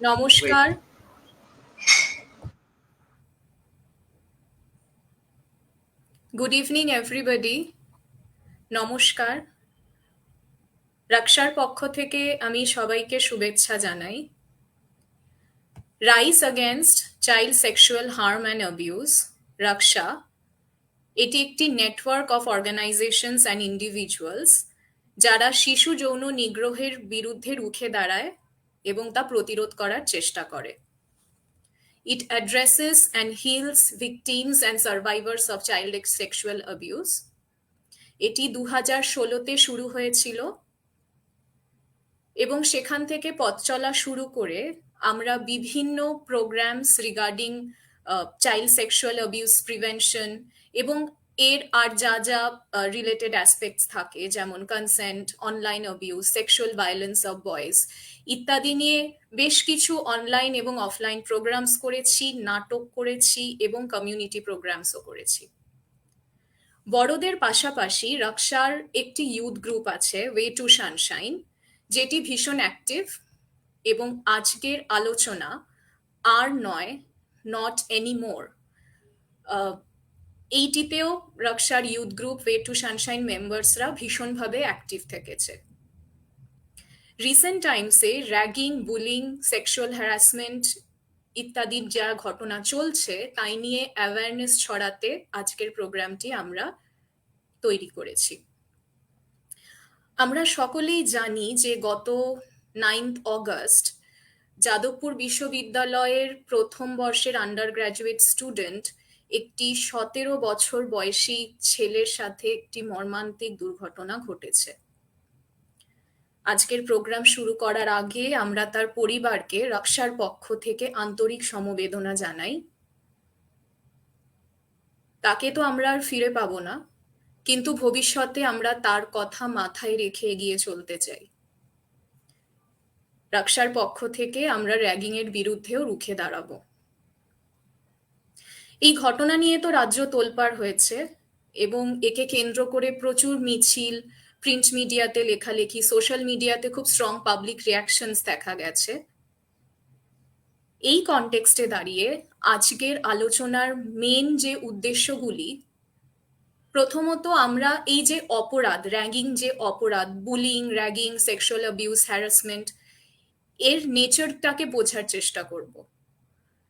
নমস্কার। Good evening everybody. নমস্কার। রাকশার পক্ষ থেকে আমি সবাইকে শুভেচ্ছা জানাই। Rise against child sexual harm and abuse, Raksha, এটি একটি network of organizations and individuals যারা শিশু যৌন নিগ্রহের বিরুদ্ধে রুখে দাঁড়ায় এবং তা প্রতিরোধ করার চেষ্টা করে। It addresses and heals victims and survivors of child sexual abuse. এটি 2016-তে শুরু হয়েছিল এবং সেখান থেকে পথ চলা শুরু করে আমরা বিভিন্ন programmes regarding child sexual abuse prevention এবং এর আর যা যা রিলেটেড অ্যাসপেক্টস থাকে, যেমন consent, online abuse, sexual violence of boys ইত্যাদি নিয়ে বেশ কিছু অনলাইন এবং অফলাইন প্রোগ্রামস করেছি, নাটক করেছি এবং কমিউনিটি প্রোগ্রামসও করেছি। বড়দের পাশাপাশি রাকশার একটি ইউথ গ্রুপ আছে, ওয়ে টু সানশাইন, যেটি ভীষণ অ্যাক্টিভ এবং আজকের আলোচনা আর নয়, নট এনিমোর, এইটিতেও রাকশার youth group way to sunshine মেম্বার্সরা ভীষণভাবে অ্যাক্টিভ থেকেছে। রিসেন্ট টাইমসে র্যাগিং, বুলিং, সেক্সুয়াল হ্যারাসমেন্ট ইত্যাদির যা ঘটনা চলছে তাই নিয়ে অ্যাওয়ারনেস ছড়াতে আজকের প্রোগ্রামটি আমরা তৈরি করেছি। আমরা সকলেই জানি যে গত 9th অগস্ট যাদবপুর বিশ্ববিদ্যালয়ের প্রথম বর্ষের আন্ডার গ্র্যাজুয়েট স্টুডেন্ট একটি 17 বছর বয়সী ছেলের সাথে একটি মর্মান্তিক দুর্ঘটনা ঘটেছে। আজকের প্রোগ্রাম শুরু করার আগে আমরা তার পরিবারকে রাকশার পক্ষ থেকে আন্তরিক সমবেদনা জানাই। তাকে তো আমরা আর ফিরে পাবো না, কিন্তু ভবিষ্যতে আমরা তার কথা মাথায় রেখে এগিয়ে চলতে চাই। রাকশার পক্ষ থেকে আমরা র্যাগিং এর বিরুদ্ধেও রুখে দাঁড়াবো। এই ঘটনা নিয়ে তো রাজ্য তোলপাড় হয়েছে এবং একে কেন্দ্র করে প্রচুর মিছিল, প্রিন্ট মিডিয়াতে লেখালেখি, সোশ্যাল মিডিয়াতে খুব স্ট্রং পাবলিক রিয়াকশনস দেখা গেছে। এই কনটেক্সটে দাঁড়িয়ে আজকের আলোচনার মেন যে উদ্দেশ্যগুলি, প্রথমত আমরা এই যে অপরাধ, র্যাগিং যে অপরাধ, bullying, ragging, sexual abuse, harassment, এর নেচারটাকে বোঝার চেষ্টা করব।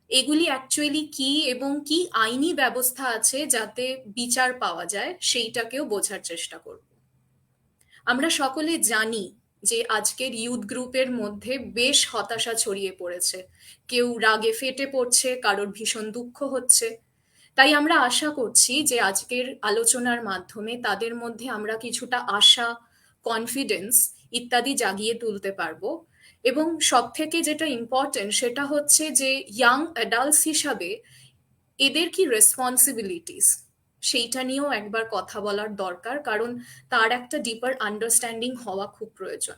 এগুলি অ্যাকচুয়ালি কি এবং কি আইনি ব্যবস্থা আছে যাতে বিচার পাওয়া যায় সেইটাকেও বোঝার চেষ্টা করব। আমরা সকলে জানি যে আজকের ইউথ গ্রুপের মধ্যে বেশ হতাশা ছড়িয়ে পড়েছে, কেউ রাগে ফেটে পড়ছে, কারোর ভীষণ দুঃখ হচ্ছে। তাই আমরা আশা করছি যে আজকের আলোচনার মাধ্যমে তাদের মধ্যে আমরা কিছুটা আশা, কনফিডেন্স ইত্যাদি জাগিয়ে তুলতে পারবো। এবং সব থেকে যেটা ইম্পর্টেন্ট সেটা হচ্ছে যে ইয়াং অ্যাডাল্টস হিসাবে এদের কি রেসপন্সিবিলিটিস সেইটা নিয়েও একবার কথা বলার দরকার, কারণ তার একটা ডিপার আন্ডারস্ট্যান্ডিং হওয়া খুব প্রয়োজন।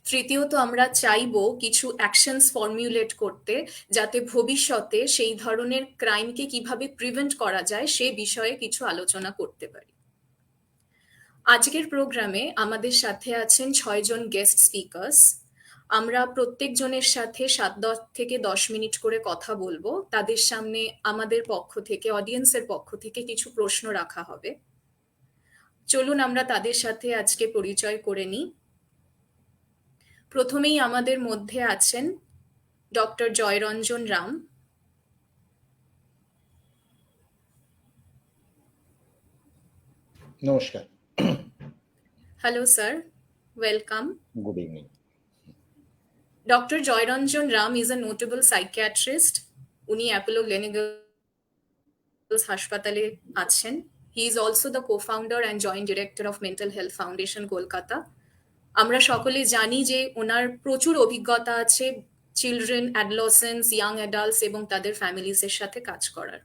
তৃতীয়ত আমরা চাইবো কিছু অ্যাকশনস ফর্মুলেট করতে যাতে ভবিষ্যতে সেই ধরনের ক্রাইমকে কিভাবে প্রিভেন্ট করা যায় সে বিষয়ে কিছু আলোচনা করতে পারি। আজকের প্রোগ্রামে আমাদের সাথে আছেন 6 জন গেস্ট স্পিকার্স। আমরা প্রত্যেকজনের সাথে 7 থেকে 10 মিনিট করে কথা বলবো। তাদের সামনে আমাদের পক্ষ থেকে, অডিয়েন্সের পক্ষ থেকে কিছু প্রশ্ন রাখা হবে। চলুন আমরা তাদের সাথে আজকে পরিচয় করে নিই। প্রথমেই আমাদের মধ্যে আছেন ডক্টর জয়রঞ্জন রাম। নমস্কার। Hello sir, welcome. Good evening. Dr. Joyranjan Ram is a notable psychiatrist. উনি অ্যাপোলো গ্লেনিগলস হাসপাতালে আছেন। He is also the co-founder and joint director of Mental Health Foundation, Kolkata. আমরা সকলে জানি যে ওনার প্রচুর অভিজ্ঞতা আছে চিলড্রেন, অ্যাডোলেসেন্টস, ইয়াং অ্যাডাল্টস এবং তাদের ফ্যামিলিজের সাথে কাজ করার।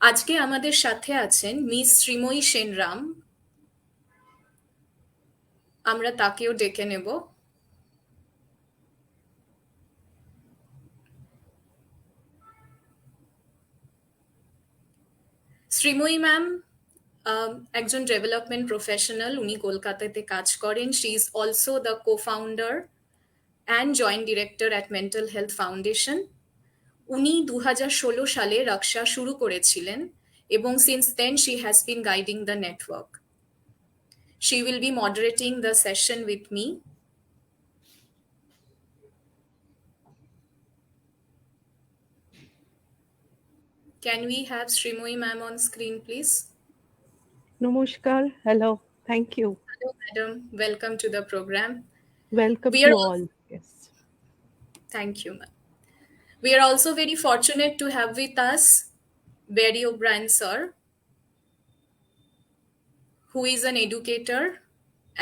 আজকে আমাদের সাথে আছেন মিস শ্রীময়ী সেনরাম। আমরা তাকেও ডেকে নেব। শ্রীময়ী ম্যাম একজন ডেভেলপমেন্ট প্রফেশনাল, উনি কলকাতাতে কাজ করেন। She is also the co-founder and Joint Director at Mental Health Foundation. উনি 2016 সালে রাকশা শুরু করেছিলেন এবং since then she has been guiding the network. She will be moderating the session with me. Can we have Srimoyi ma'am on screen, please? Namaskar. Hello. Thank you. Hello, madam. Welcome to the program. Welcome We to are all. Yes. Thank you, ma'am. We are also very fortunate to have with us Barry O'Brien, sir, who is an educator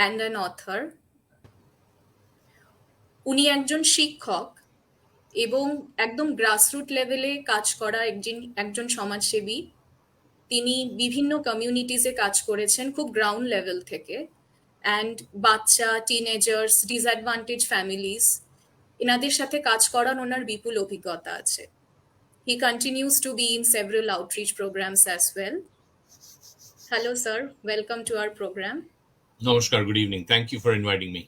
and an author. উনি একজন শিক্ষক এবং একদম grassroot লেভেলে কাজ করা একজন সমাজসেবী। তিনি বিভিন্ন কমিউনিটিসে কাজ করেছেন খুব গ্রাউন্ড লেভেল থেকে, অ্যান্ড বাচ্চা, টিনেজার্স, ডিসঅ্যাডভান্টেজ ফ্যামিলিজ, এনাদের সাথে কাজ করার ওনার বিপুল অভিজ্ঞতা আছে। He continues to be in several outreach programs as well. Hello, sir. Welcome to our program. Namaskar. Good evening. Thank you for inviting me.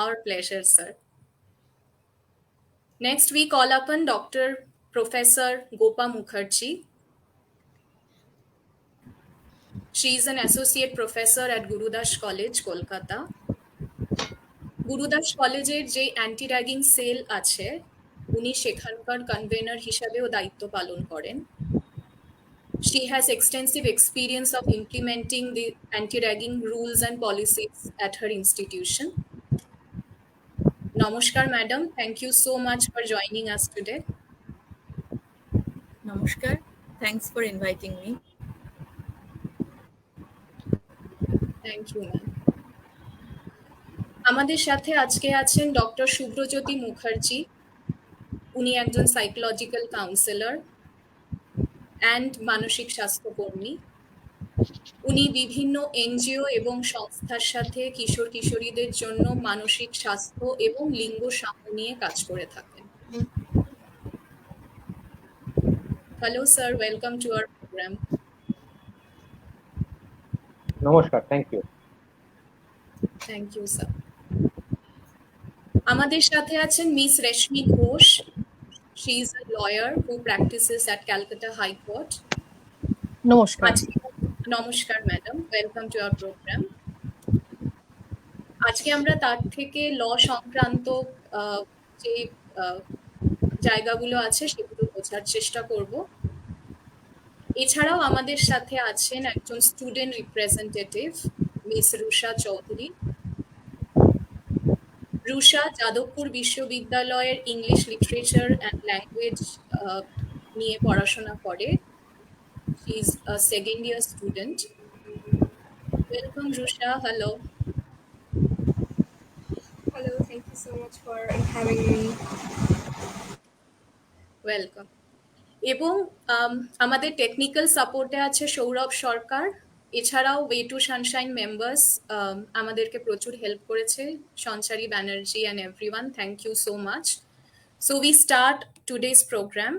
Our pleasure, sir. Next, we call upon Dr. Professor Gopa Mukherjee. She is an associate professor at Gurudas College, Kolkata. Gurudas কলেজের যে anti ragging sell আছে, উনি সেখানকার convener হিসাবেও দায়িত্ব পালন করেন। She has extensive experience of implementing the anti-ragging rules and policies at her institution. Namaskar, madam. Thank you so much for joining us today. Namaskar. Thanks for inviting me. Thank you, ma'am. আমাদের সাথে আজকে আছেন doctor Subhrajyoti Mukherjee. উনি একজন psychological counsellor and মানসিক স্বাস্থ্যকর্মী। উনি বিভিন্ন এনজিও এবং সংস্থার সাথে কিশোর কিশোরীদের জন্য মানসিক স্বাস্থ্য এবং লিঙ্গ সাম্য নিয়ে কাজ করে থাকেন। Hello sir, welcome to our program. নমস্কার, thank you. Thank you sir. আমাদের সাথে আছেন miss Reshmi Ghosh. She is a lawyer who practices at Calcutta High Court. নমস্কার। নমস্কার madam, welcome to our programme. আজকে আমরা তার থেকে ল সংক্রান্ত যে জায়গাগুলো আছে সেগুলো বোঝার চেষ্টা করব। এছাড়াও আমাদের সাথে আছেন একজন student representative, miss Rusha Chowdhury. Rusha Jadavpur বিশ্ববিদ্যালয়ের ইংলিশ লিটারেচার অ্যান্ড ল্যাঙ্গুয়েজ নিয়ে পড়াশোনা করে। She is a second year student. Welcome, Rusha. Hello. Hello, thank you so much for having me. Welcome. এবং আমাদের টেকনিক্যাল সাপোর্টে আছে সৌরভ সরকার। এছাড়াও ওয়ে টু সানশাইন মেম্বার্স আমাদেরকে প্রচুর হেল্প করেছে, Sanchari Banerjee and everyone. Thank you so much. So we start today's program.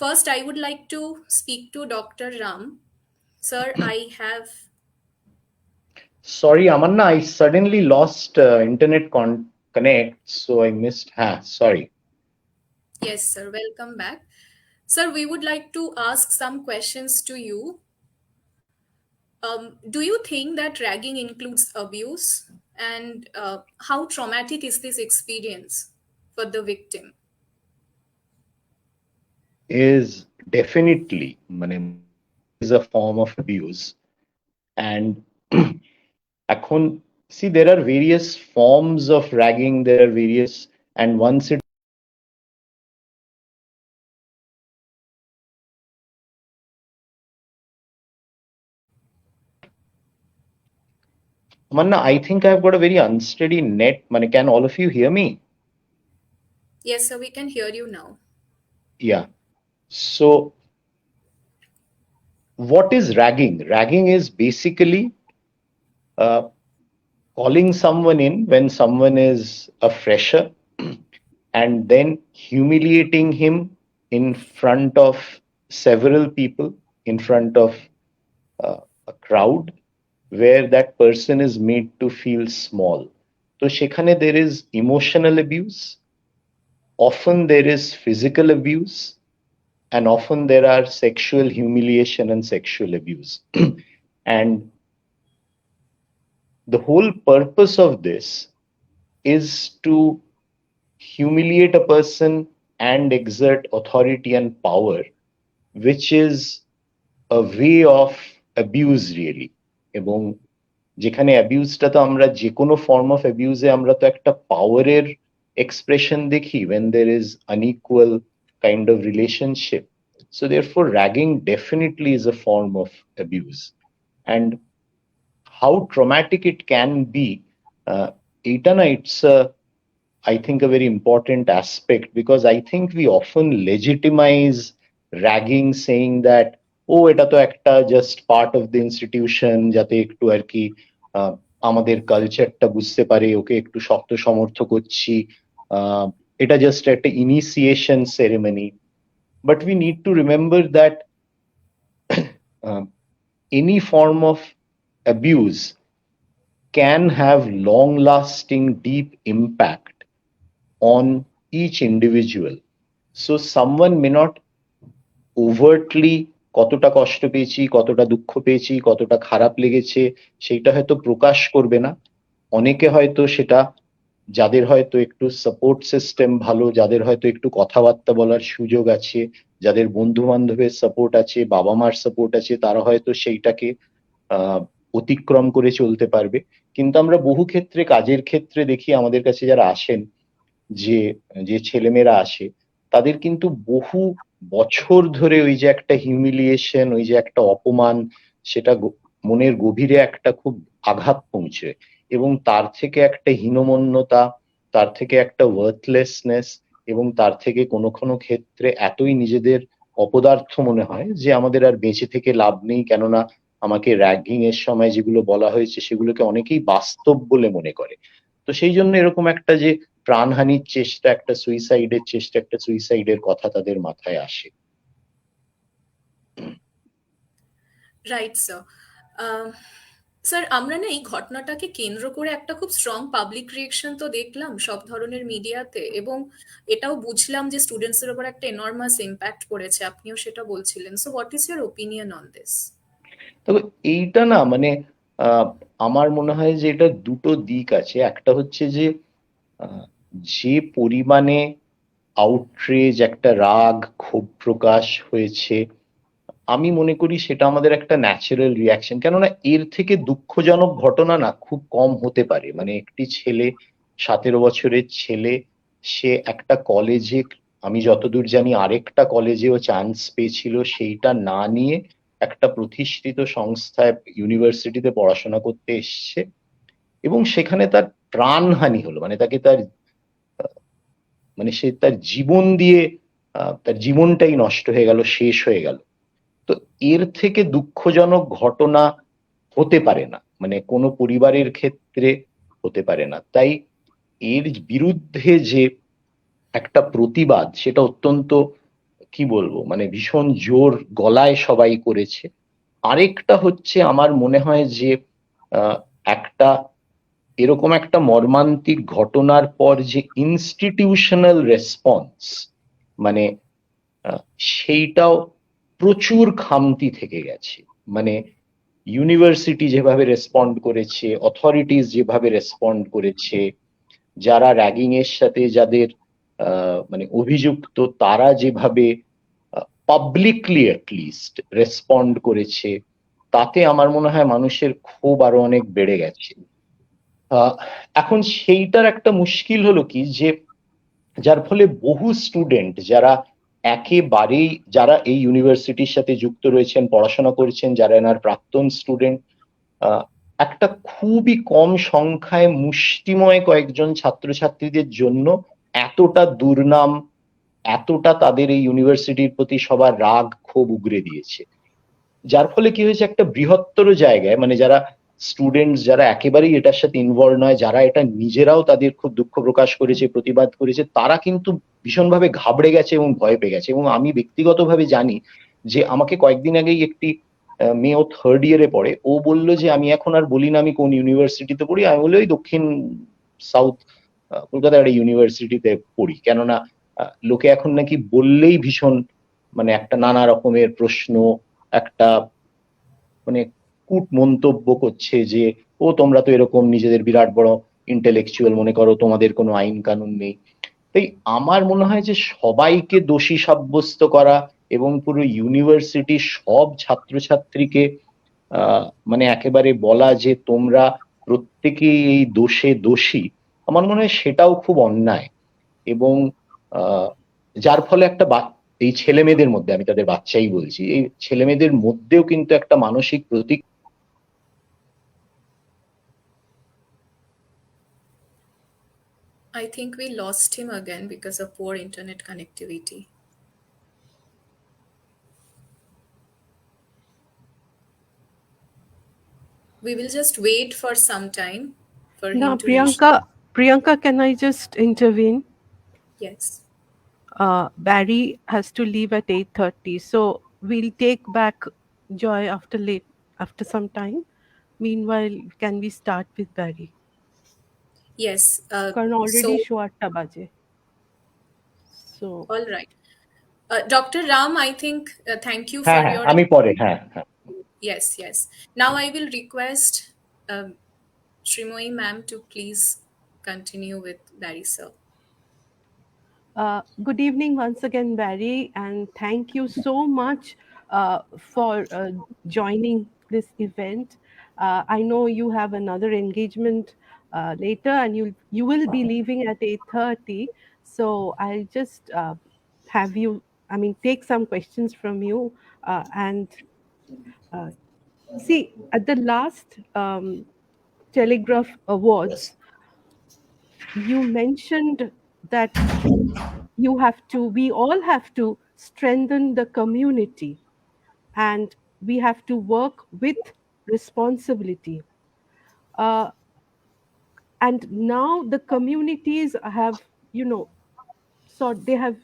First, I would like to speak to Dr. Ram. Sir, I have... Sorry, Amanna, I suddenly lost internet connect, so I missed. Sorry. Yes, sir. Welcome back. Sir, we would like to ask some questions to you. Do you think that ragging includes abuse? And how traumatic is this experience for the victim? Is definitely is a form of abuse. And see, there are various forms of ragging, there are various, and once it Manna, I think I've got a very unsteady net. Can all of you hear me? Yes, sir, we can hear you now. Yeah. So, what is ragging? Ragging is basically calling someone in when someone is a fresher and then humiliating him in front of several people, in front of a crowd, where that person is made to feel small. তো সেখানে there is emotional abuse, often there is physical abuse, and often there are sexual humiliation and sexual abuse. And the whole purpose of this is to humiliate a person and exert authority and power, which is a way of abuse really. এবং যেখানে অ্যাবিউজটা তো আমরা যে কোনো form of অ্যাবিউজে আমরা তো একটা পাওয়ারের এক্সপ্রেশন দেখি when there is unequal kind of relationship. So therefore ragging definitely is a form of abuse. And how traumatic it can be, এটা না, it's a, I think, a very important aspect, because I think we often legitimize ragging saying that, ও এটা তো একটা just part of the institution, যাতে একটু আর কি আমাদের কালচারটা বুঝতে পারে, ওকে একটু শক্ত সমর্থ করছি, এটা জাস্ট একটা initiation ceremony. But we need to remember that any form of abuse can have long lasting deep impact on each individual. So someone may not overtly কতটা কষ্ট পেয়েছি, কতটা দুঃখ পেয়েছি, কতটা খারাপ লেগেছে সেইটা হয়তো প্রকাশ করবে না। অনেকে হয়তো সেটা, যাদের হয়তো একটু সাপোর্ট সিস্টেম ভালো, যাদের হয়তো একটু কথাবার্তা বলার সুযোগ আছে, যাদের বন্ধু বান্ধবের সাপোর্ট আছে, বাবা মার সাপোর্ট আছে, তারা হয়তো সেইটাকে অতিক্রম করে চলতে পারবে। কিন্তু আমরা বহু ক্ষেত্রে, কাজের ক্ষেত্রে দেখি আমাদের কাছে যারা আসেন, যে ছেলেমেয়েরা আসে, তাদের কিন্তু বহু বছর ধরে ওই যে একটা হিউমিলিয়েশন, ওই যে একটা অপমান, সেটা মনের গভীরে একটা খুব আঘাত পৌঁছে, এবং তার থেকে একটা হীনমন্যতা, তার থেকে একটা ওয়ার্থলেসনেস, এবং তার থেকে কোনো কোনো ক্ষেত্রে এতই নিজেদের অপদার্থ মনে হয় যে আমাদের আর বেঁচে থেকে লাভ নেই, কেননা আমাকে র্যাগিং এর সময় যেগুলো বলা হয়েছে সেগুলোকে অনেকেই বাস্তব বলে মনে করে। তো সেই জন্য এরকম একটা যে প্রাণহানির চেষ্টা, একটা সুইসাইডের চেষ্টা, একটা সুইসাইডের কথা তাদের মাথায় আসে। Right sir. স্যার, আমরা না এই ঘটনাটাকে কেন্দ্র করে একটা খুব স্ট্রং পাবলিক রিয়েকশন তো দেখলাম সব ধরনের মিডিয়াতে, এবং এটাও বুঝলাম যে স্টুডেন্টসের উপর একটা এনর্মাস ইম্প্যাক্ট পড়েছে, আপনিও সেটা বলছিলেন। So what is your opinion on this? তবে এইটা না, মানে আমার মনে হয় যে এটা দুটো দিক আছে। একটা হচ্ছে যে যে পরিমাণে আউটরেজ, একটা রাগ, ক্ষোভ প্রকাশ হয়েছে, আমি মনে করি সেটা আমাদের একটা ন্যাচারাল রিয়াকশন। কেননা এর থেকে দুঃখজনক ঘটনা না খুব কম হতে পারে। মানে একটি ছেলে, 17 বছরের ছেলে, সে একটা কলেজে, আমি যতদূর জানি আরেকটা কলেজেও চান্স পেয়েছিল, সেইটা না নিয়ে একটা প্রতিষ্ঠিত সংস্থায়, ইউনিভার্সিটিতে পড়াশোনা করতে এসছে, এবং সেখানে তার প্রাণহানি হলো। মানে তাকে তার, মানে সে তার জীবন দিয়ে, তার জীবনটাই নষ্ট হয়ে গেল, শেষ হয়ে গেল। তো এর থেকে দুঃখজনক ঘটনা হতে পারে না, মানে কোনো পরিবারের ক্ষেত্রে হতে পারে না। তাই এর বিরুদ্ধে যে একটা প্রতিবাদ, সেটা অত্যন্ত, কি বলবো, মানে ভীষণ জোর গলায় সবাই করেছে। আরেকটা হচ্ছে, আমার মনে হয় যে একটা এরকম একটা মর্মান্তিক ঘটনার পর যে ইনস্টিটিউশনাল রেসপন্স, মানে সেইটাও প্রচুর খামতি থেকে গেছে। মানে ইউনিভার্সিটি যেভাবে রেসপন্ড করেছে, অথরিটিস যেভাবে রেসপন্ড করেছে, যারা র্যাগিং এর সাথে যাদের মানে অভিযুক্ত, তারা যেভাবে পাবলিকলি অ্যাটলিস্ট রেসপন্ড করেছে, তাতে আমার মনে হয় মানুষের ক্ষোভ আরো অনেক বেড়ে গেছে। এখন সেইটার একটা মুশকিল হলো কি, যে যার ফলে বহু স্টুডেন্ট যারা একেবারেই, যারা এই ইউনিভার্সিটির সাথে যুক্ত রয়েছেন, পড়াশোনা করেছেন, যারা এনার প্রাক্তন স্টুডেন্ট, একটা খুবই কম সংখ্যায় মুষ্টিময় কয়েকজন ছাত্রছাত্রীদের জন্য এতটা দুর্নাম, এতটা তাদের এই ইউনিভার্সিটির প্রতি সবার রাগ ক্ষোভ উগরে দিয়েছে। যার ফলে কি হয়েছে, একটা বৃহত্তর জায়গায়, মানে যারা স্টুডেন্টস, যারা একেবারেই এটার সাথে ইনভলভ নয়, যারা এটা নিজেরাও তাদের খুব দুঃখ প্রকাশ করেছে, প্রতিবাদ করেছে, তারা কিন্তু ভীষণভাবে ঘাবড়ে গেছে এবং ভয় পেয়ে গেছে। এবং আমি ব্যক্তিগতভাবে জানি যে আমাকে কয়েকদিন আগেই একটি মেয়ে, ও 3rd ইয়ারে পড়ে, ও বললো যে আমি এখন আর বলি না আমি কোন ইউনিভার্সিটিতে পড়ি, আমি বলি ওই দক্ষিণ সাউথ কলকাতার একটা ইউনিভার্সিটিতে পড়ি, কেননা লোকে এখন নাকি বললেই ভীষণ মানে একটা নানা রকমের প্রশ্ন, একটা মানে কূট মন্তব্য করছে যে ও তোমরা তো এরকম নিজেদের বিরাট বড় ইন্টেলেকচুয়াল মনে করো, তোমাদের কোনো আইন কানুন নেই। তাই আমার মনে হয় যে সবাইকে দোষী সাব্যস্ত করা এবং পুরো ইউনিভার্সিটির সব ছাত্রছাত্রীকে মানে একেবারে বলা যে তোমরা প্রত্যেকেই এই দোষে দোষী, আমার মনে হয় সেটাও খুব অন্যায়। এবং আহ যার ফলে একটা এই ছেলে মেয়েদের মধ্যে, আমি তাদের বাচ্চাই বলছি, এই ছেলে মেয়েদের মধ্যেও কিন্তু একটা মানসিক প্রতীক। I think we lost him again because of poor internet connectivity. We will just wait for some time for Now, him to reach. Priyanka, can I just intervene? Yes. Barry has to leave at 8:30, so we'll take back Joy after some time. Meanwhile, can we start with Barry? Yes. Karan already So, show 8টা baje. So, all right. Dr. Ram, I think, thank you হ্যাঁ for হ্যাঁ your. আমি পরে, হ্যাঁ হ্যাঁ। Yes, yes. Now I will request Srimoyi ma'am to please continue with Barry sir. good evening once again, Barry, and thank you so much for joining this event. I know you have another engagement later, and you will be leaving at 8:30. So I'll just have you, I mean, take some questions from you and see at the last Telegraph Awards. You mentioned that we all have to strengthen the community, and we have to work with responsibility. And now the communities have, so they have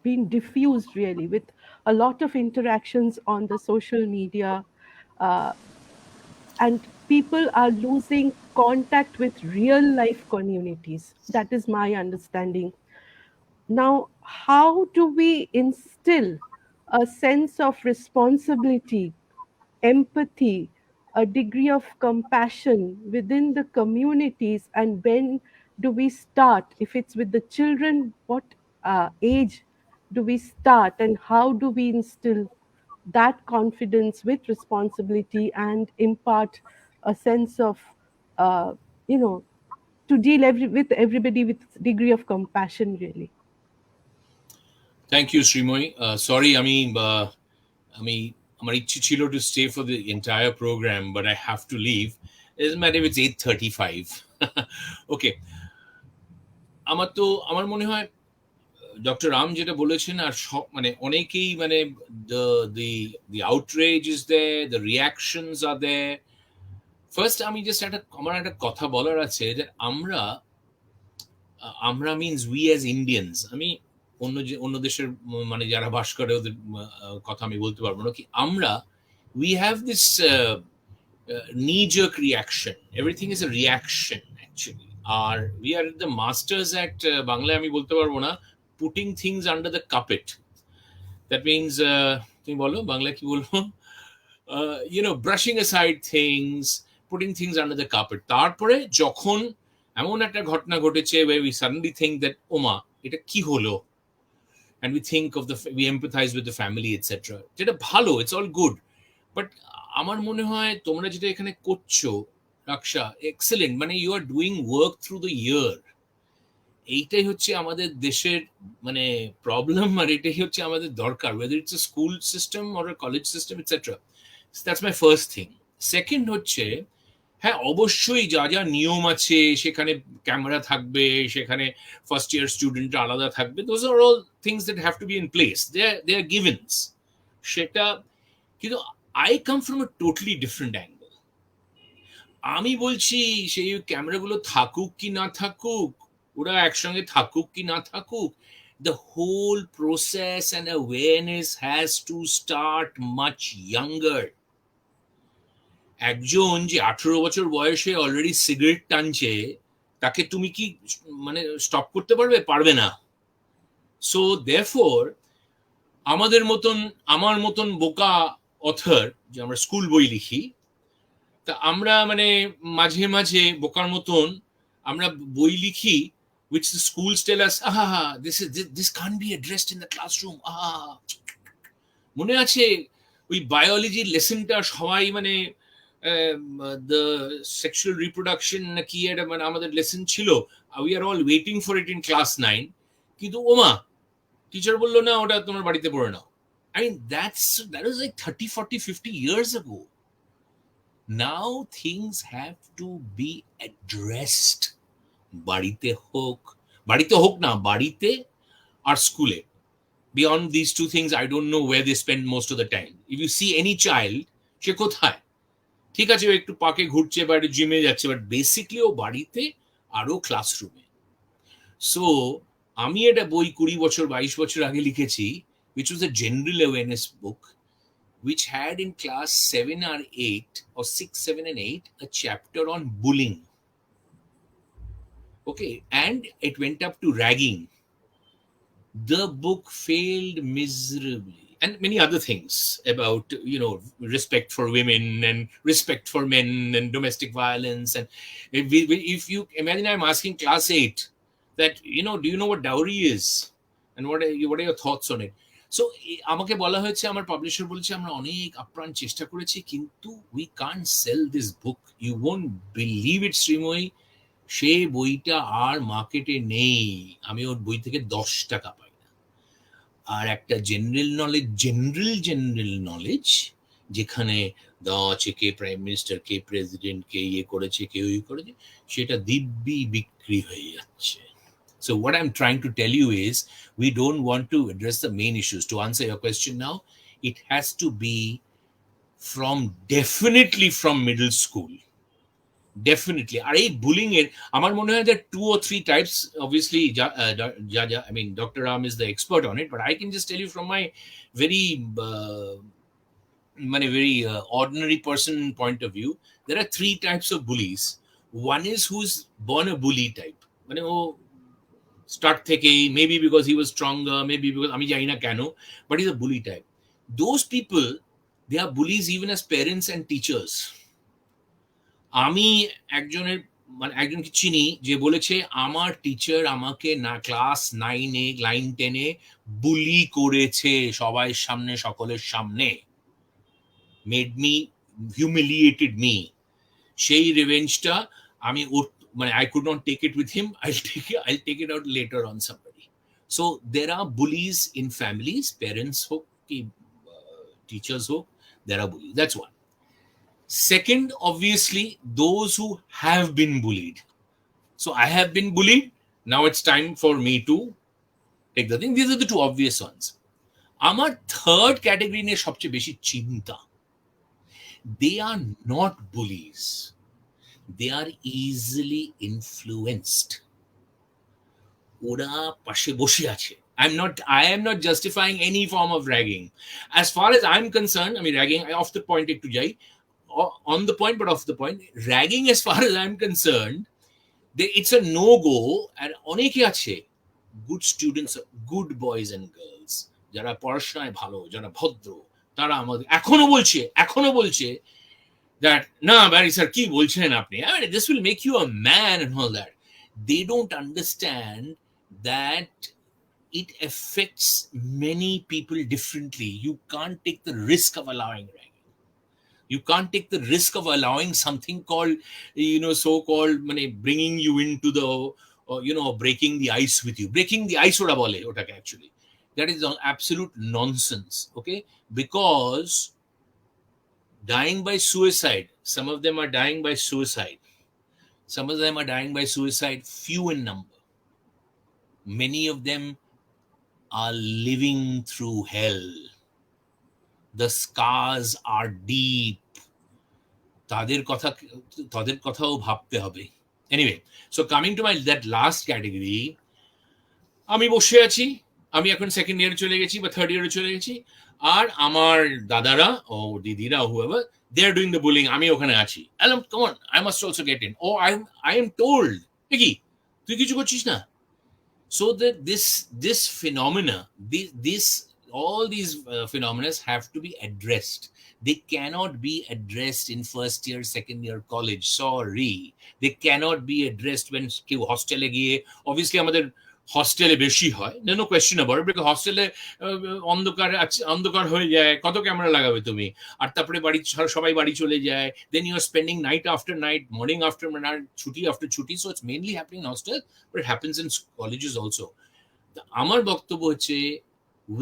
been diffused really with a lot of interactions on the social media, and people are losing contact with real life communities. That is my understanding. Now, how do we instill a sense of responsibility, empathy, a degree of compassion within the communities? And when do we start? If it's with the children, what age do we start? And how do we instill that confidence with responsibility and impart a sense of, uh, you know, to deal with everybody with degree of compassion, really? Thank you, Srimoy. Sorry, আমি আমার ইচ্ছে ছিল to stay for the entire program, but I have to leave. It doesn't matter if it's 8:35. Okay. আমার মনে হয় doctor Ram যেটা বলেছেন, আর মানে অনেকেই মানে the outrage is there, the reactions are there. First, আমি জাস্ট আমার একটা কথা বলার আছে যে আমরা মিনস উই অ্যাজ ইন্ডিয়ানস, আমি অন্য দেশের মানে যারা বাস করে ওদের কথা আমি বলতে পারবো না, কি আমরা we have this knee-jerk reaction. Everything is a reaction actually. আর we are the masters at বাংলায় আমি বলতে পারবো না, putting things under the carpet. That means তুমি বলো বাংলায় কি বলবো, brushing aside things, putting things under the carpet. তারপরে যখন এমন একটা ঘটনা ঘটেছে where we suddenly think that ওমা এটা কি হলো, and we empathize with the family, etc. যেটা ভালো, it's all good, but আমার মনে হয় তোমরা যেটা এখানে করছো রাকশা, এক্সেলেন্ট, মানে you are doing work through the year. এইটাই হচ্ছে আমাদের দেশের মানে প্রবলেম, আর এটাই হচ্ছে আমাদের দরকার, whether it's a school system or a college system, etc. That's my first thing. Second হচ্ছে, হ্যাঁ অবশ্যই যা যা নিয়ম আছে, সেখানে ক্যামেরা থাকবে, সেখানে ফার্স্ট ইয়ার স্টুডেন্টরা আলাদা থাকবে, those are all things that have to be in place, they are givens. সেটা কিন্তু I come from a totally different angle. আমি বলছি সেই ক্যামেরাগুলো থাকুক কি না থাকুক, ওরা একসঙ্গে থাকুক কি না থাকুক, the whole process and awareness has to start much younger. একজন যে 18 বছর বয়সে অলরেডি সিগারেট টানছে, তাকে তুমি কি মানে স্টপ করতে পারবে না। সো দেয়ারফর আমার মতন বোকা অথর, যে আমরা স্কুল বই লিখি, তা আমরা মানে মাঝে মাঝে বোকার মতন আমরা বই লিখি which the schools tell us, this can't be addressed in the classroom. মনে আছে ওই বায়োলজির লেসনটা সবাই মানে দ্য সেক্সুয়াল রিপ্রোডাকশন না কি একটা মানে আমাদের লেসন ছিল, we are all waiting for it in class 9, কিন্তু ওমা টিচার বললো না ওটা তোমার বাড়িতে পড়ে নাও। I mean, that was like 30, 40, 50 years ago. Now things have to be addressed. বাড়িতে হোক না, বাড়িতে আর স্কুলে। Beyond these two things, I don't know where they spend most of the time. If you see any child, সে কোথায়, ঠিক আছে ও একটু পাকে ঘুরছে বা একটু জিমে যাচ্ছে, বাট বেসিকলি ও বাড়িতে আরো ক্লাসরুমে। সো আমি এটা বই 20 বছর 22 বছর আগে লিখেছি, which was a general awareness book, which had in class 7 or 8 or 6, 7 and 8 a chapter on bullying. Okay, and it went up to ragging. The book failed miserably, and many other things about, you know, respect for women and respect for men and domestic violence. And if you imagine, I'm asking class 8 that, you know, do you know what dowry is and what are your thoughts on it? So আমাকে বলা হয়েছে, আমার publisher বলেছে আমরা অনেক আপ্রাণ চেষ্টা করেছি, কিন্তু we can't sell this book. You won't believe it, Sreemoyee, সে বইটা আর মার্কেটে নেই। আমি ওর বই থেকে 10 টাকা পাই না। আর একটা জেনারেল নলেজ যেখানে দেওয়া আছে কে প্রাইম মিনিস্টার, কে প্রেসিডেন্ট, কে ইয়ে করেছে, কে ওই করেছে, সেটা দিব্যি বিক্রি হয়ে যাচ্ছে। So what I'm trying to tell you is, we don't want to address the main issues. To answer your question now, it has to be definitely from middle school. Definitely. আর এই বুলিং এর আমার মনে হয় that 2 or 3 types, obviously I mean Dr. Ram is the expert on it, but I can just tell you from my very ordinary person point of view, there are 3 types of bullies. One is who's born a bully type, মানে ও start থেকেই, maybe because he was stronger, maybe because আমি জানি না কেন, but he's a bully type. Those people, they are bullies even as parents and teachers. আমি একজনকে চিনি যে বলেছে আমার টিচার আমাকে না ক্লাস 9-এ লাইন 10-এ বুলি করেছে সবাই সামনে, সকলের সামনে, মেড মি, হিউমিলিয়েটেড মি। সেই রিভেঞ্জটা আমি মানে I could not take it with him. I'll take it out later on somebody. So there are bullies in families, parents ho ki teachers ho, there are bullies. That's one. Second, obviously, those who have been bullied. So I have been bullied. Now it's time for me to take the thing. These are the 2 obvious ones. Amar third category ne সবচেয়ে বেশি চিন্তা. They are not bullies. They are easily influenced. ওরা পাশে বসে আছে। I am not justifying any form of ragging. As far as I'm concerned, I mean ragging, off the point ektu jai, on the point but off the point, ragging as far as I'm concerned, it's a no-go. And অনেকে আছে good students, good boys and girls, যারা পড়াশোনায় ভালো, যারা ভদ্র, তারা আমাদের এখনো বলছে that না বাড়ি স্যার কি বলছেন আপনি, I mean this will make you a man and all that. They don't understand that it affects many people differently. You can't take the risk of allowing ragging. You can't take the risk of allowing something called, you know, so-called bringing you into the, you know, breaking the ice with you. Breaking the ice oda bole otake actually. That is absolute nonsense, okay? Because dying by suicide, some of them are dying by suicide. Some of them are dying by suicide, few in number. Many of them are living through hell. The scars are deep. তাদের কথাও ভাবতে হবে। Anyway, so coming to that last category, আমি বসে আছি, আমি এখন second ইয়ারে চলে গেছি বা থার্ড ইয়ারে চলে গেছি, আর আমার দাদারা ও দিদিরা whoever, they are doing the bullying, আমি ওখানে আছি, come on, I must also get in. Or I am told, কি তুই কিছু করছিস না? So that this phenomena, this all these phenomena have to be addressed. They cannot be addressed in first year, second year college. Sorry, they cannot be addressed when কেউ হস্টেলে গিয়ে, obviously আমাদের হস্টেলে বেশি হয়, no question about it, because হস্টেলে অন্ধকার হয়ে যায়, কত camera লাগাবে তুমি, আর তারপরে সবাই বাড়ি চলে যায়, then you are spending night after night, morning after morning, ছুটি after ছুটি. So it's mainly happening in hostel, but it happens in colleges also. আমার বক্তব্য হচ্ছে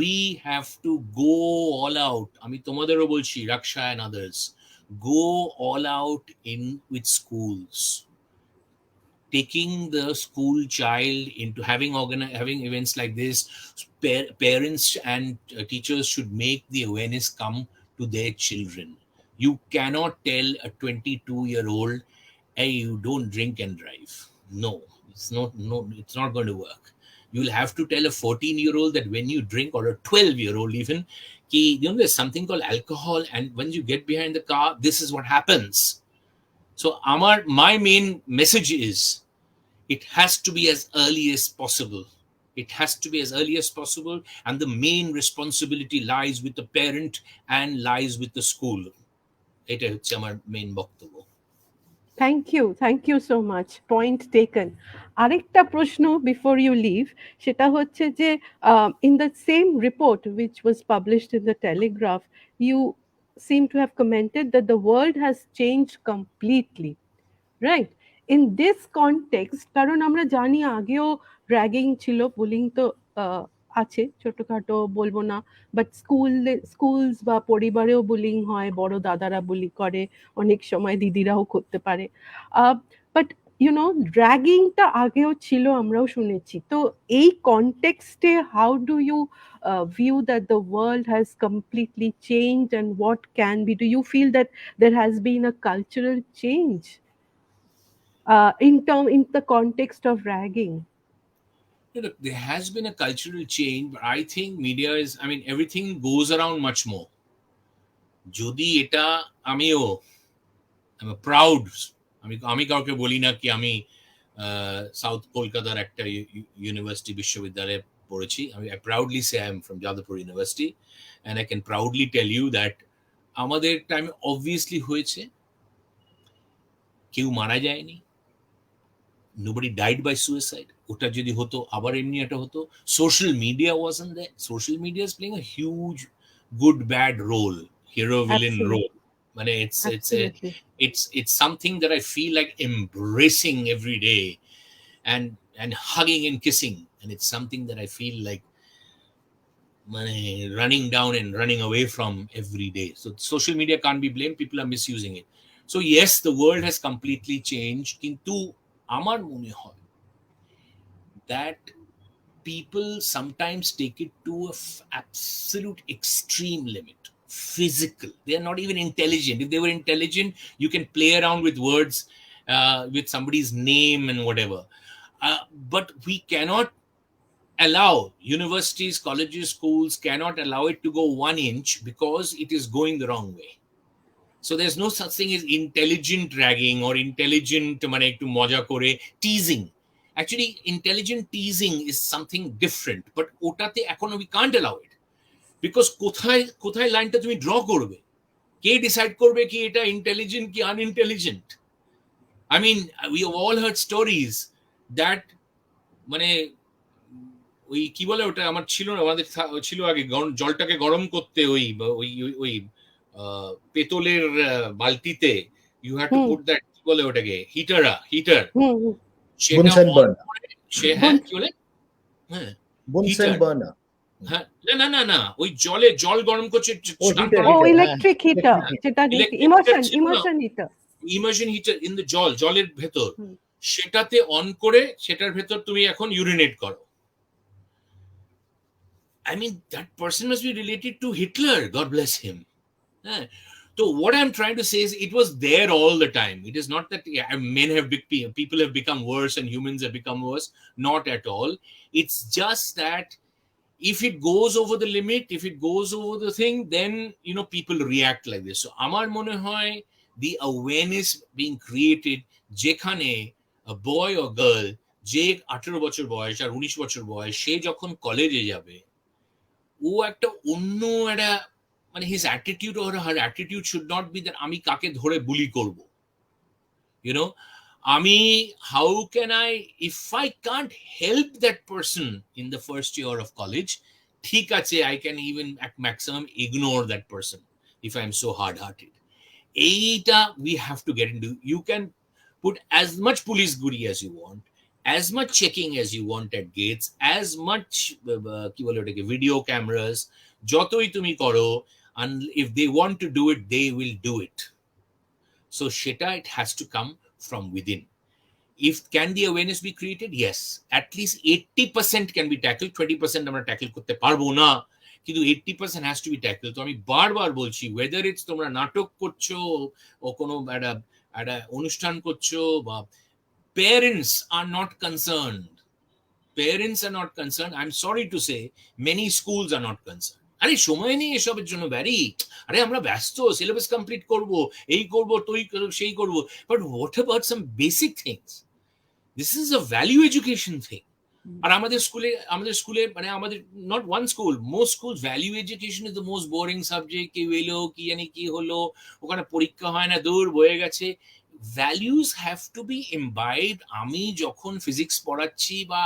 we have to go all out. আমি তোমাদেরও বলছি, Raksha and others, go all out in with schools, taking the school child into having events like this. Parents and teachers should make the awareness come to their children. You cannot tell a 22-year-old, hey, you don't drink and drive. No, it's not going to work. You'll have to tell a 14-year-old that when you drink, or a 12-year-old even, there's something called alcohol, and when you get behind the car, this is what happens. So my main message is, it has to be as early as possible. It has to be as early as possible, and the main responsibility lies with the parent and lies with the school. এটা হচ্ছে আমার main বক্তব্য। Thank you so much, point taken. আরেকটা প্রশ্ন before you leave, সেটা হচ্ছে যে in the same report which was published in the Telegraph, you seem to have commented that the world has changed completely, right? In this context, কারণ আমরা জানি আগেও ragging ছিল, বুলিং তো আছে, ছোটখাটো বলবো না, বাট স্কুলস বা পরিবারেও বুলিং হয়, বড় দাদারা বুলি করে, অনেক সময় দিদিরাও করতে পারে, বাট ইউনো র্যাগিংটা আগেও ছিল, আমরাও শুনেছি। তো এই কনটেক্সটে how do you view that the world has completely changed, and what can be, do you feel that there has been a cultural change in the context of ragging? Look, there has been a cultural change, but I think media is, everything goes around much more. যদি এটা আমিও proud, আমি কাউকে বলি না কি আমি south কলকাতার একটা ইউনিভার্সিটি বিশ্ববিদ্যালয়ে পড়েছি। I proudly say I am from Jadavpur University, and I can proudly tell you that আমাদের টাইমে obviously হয়েছে, কেউ মারা যায়নি, nobody died by suicide. ওটা যদি হতো আবার এমনি এটা হতো। Social media wasn't there. Social media is playing a huge good bad role, hero villain role. মানে it's something that I feel like embracing every day and hugging and kissing, and it's something that I feel like running down and running away from every day. So social media can't be blamed, people are misusing it. So yes, the world has completely changed, কিন্তু আমার মনে হয় that people sometimes take it to a absolute extreme limit. Physical, they are not even intelligent. If they were intelligent, you can play around with words, with somebody's name and whatever, but we cannot allow, universities, colleges, schools cannot allow it to go 1 inch, because it is going the wrong way. So there's no such thing as intelligent ragging or intelligent মানে একটু মজা করে teasing. Actually, intelligent teasing is something different, but ওটাতে এখনো we can't allow it, because কোথায় লাইনটা তুমি draw করবে, কে ডিসাইড করবে কি এটা ইন্টেলিজেন্ট কি unintelligent? We have all heard stories that মানে ওই কি বলে ওটা, আমার ছিল না, আমাদের ছিল আগে, জলটাকে গরম করতে ওই পেতলের বালতিতে you had to put that, কি বলে ওটাকে, হিটার না ওই জল গরম করছে, ইলেকট্রিক হিটার, যেটা ইমার্শন হিটার ইন দ্য জলের ভেতর, সেটাতে অন করে সেটার ভেতর তুমি এখন ইউরিনেট করো। that person must be related to Hitler, God bless him. So what I'm trying to say is, it was there all the time. It is not that people have become worse and humans have become worse. Not at all. It's just that if it goes over the limit, if it goes over the thing, then people react like this. So amar mone hoy the awareness being created, jekhane a boy or girl যে 18 বছর বয়স আর 19 বছর বয়স সে যখন কলেজে যাবে ও একটা অন্য একটা মানে his attitude or her attitude should not be that আমি কাকে ধরে বুলি করব, you know, আমি how can I, if I can't help that person in the first year of college, ঠিক আছে I can even at maximum ignore that person if I'm so hard hearted. Eight, we have to get into. You can put as much police goody as you want, as much checking as you want at gates, as much কি বলে ওটাকে video cameras যতই তুমি করো, and if they want to do it they will do it. So সেটা it has to come from within. If can the awareness be created? Yes, at least 80% can be tackled. 20% আমরা tackle করতে পারবো না, কিন্তু 80% has to be tackled. তো আমি বারবার বলছি, whether it's তোমরা নাটক করছো ও কোনো একটা অনুষ্ঠান করছো বা parents are not concerned. Parents are not concerned. I'm sorry to say many schools are not concerned. আরে সময় নেই এসবের জন্য ব্যারি, আরে আমরা ব্যস্ত, সিলেবাস কমপ্লিট করব, এই করব, তুই সেই করব, but what about some basic things? This is a value education thing. আর আমাদের স্কুলে মানে আমাদের not one school, most school value education is the most boring subject. কেউ এলো কি জানি কি হলো, ওখানে পরীক্ষা হয় না, দূর বয়ে গেছে। Values have to be imbibed. আমি যখন ফিজিক্স পড়াচ্ছি বা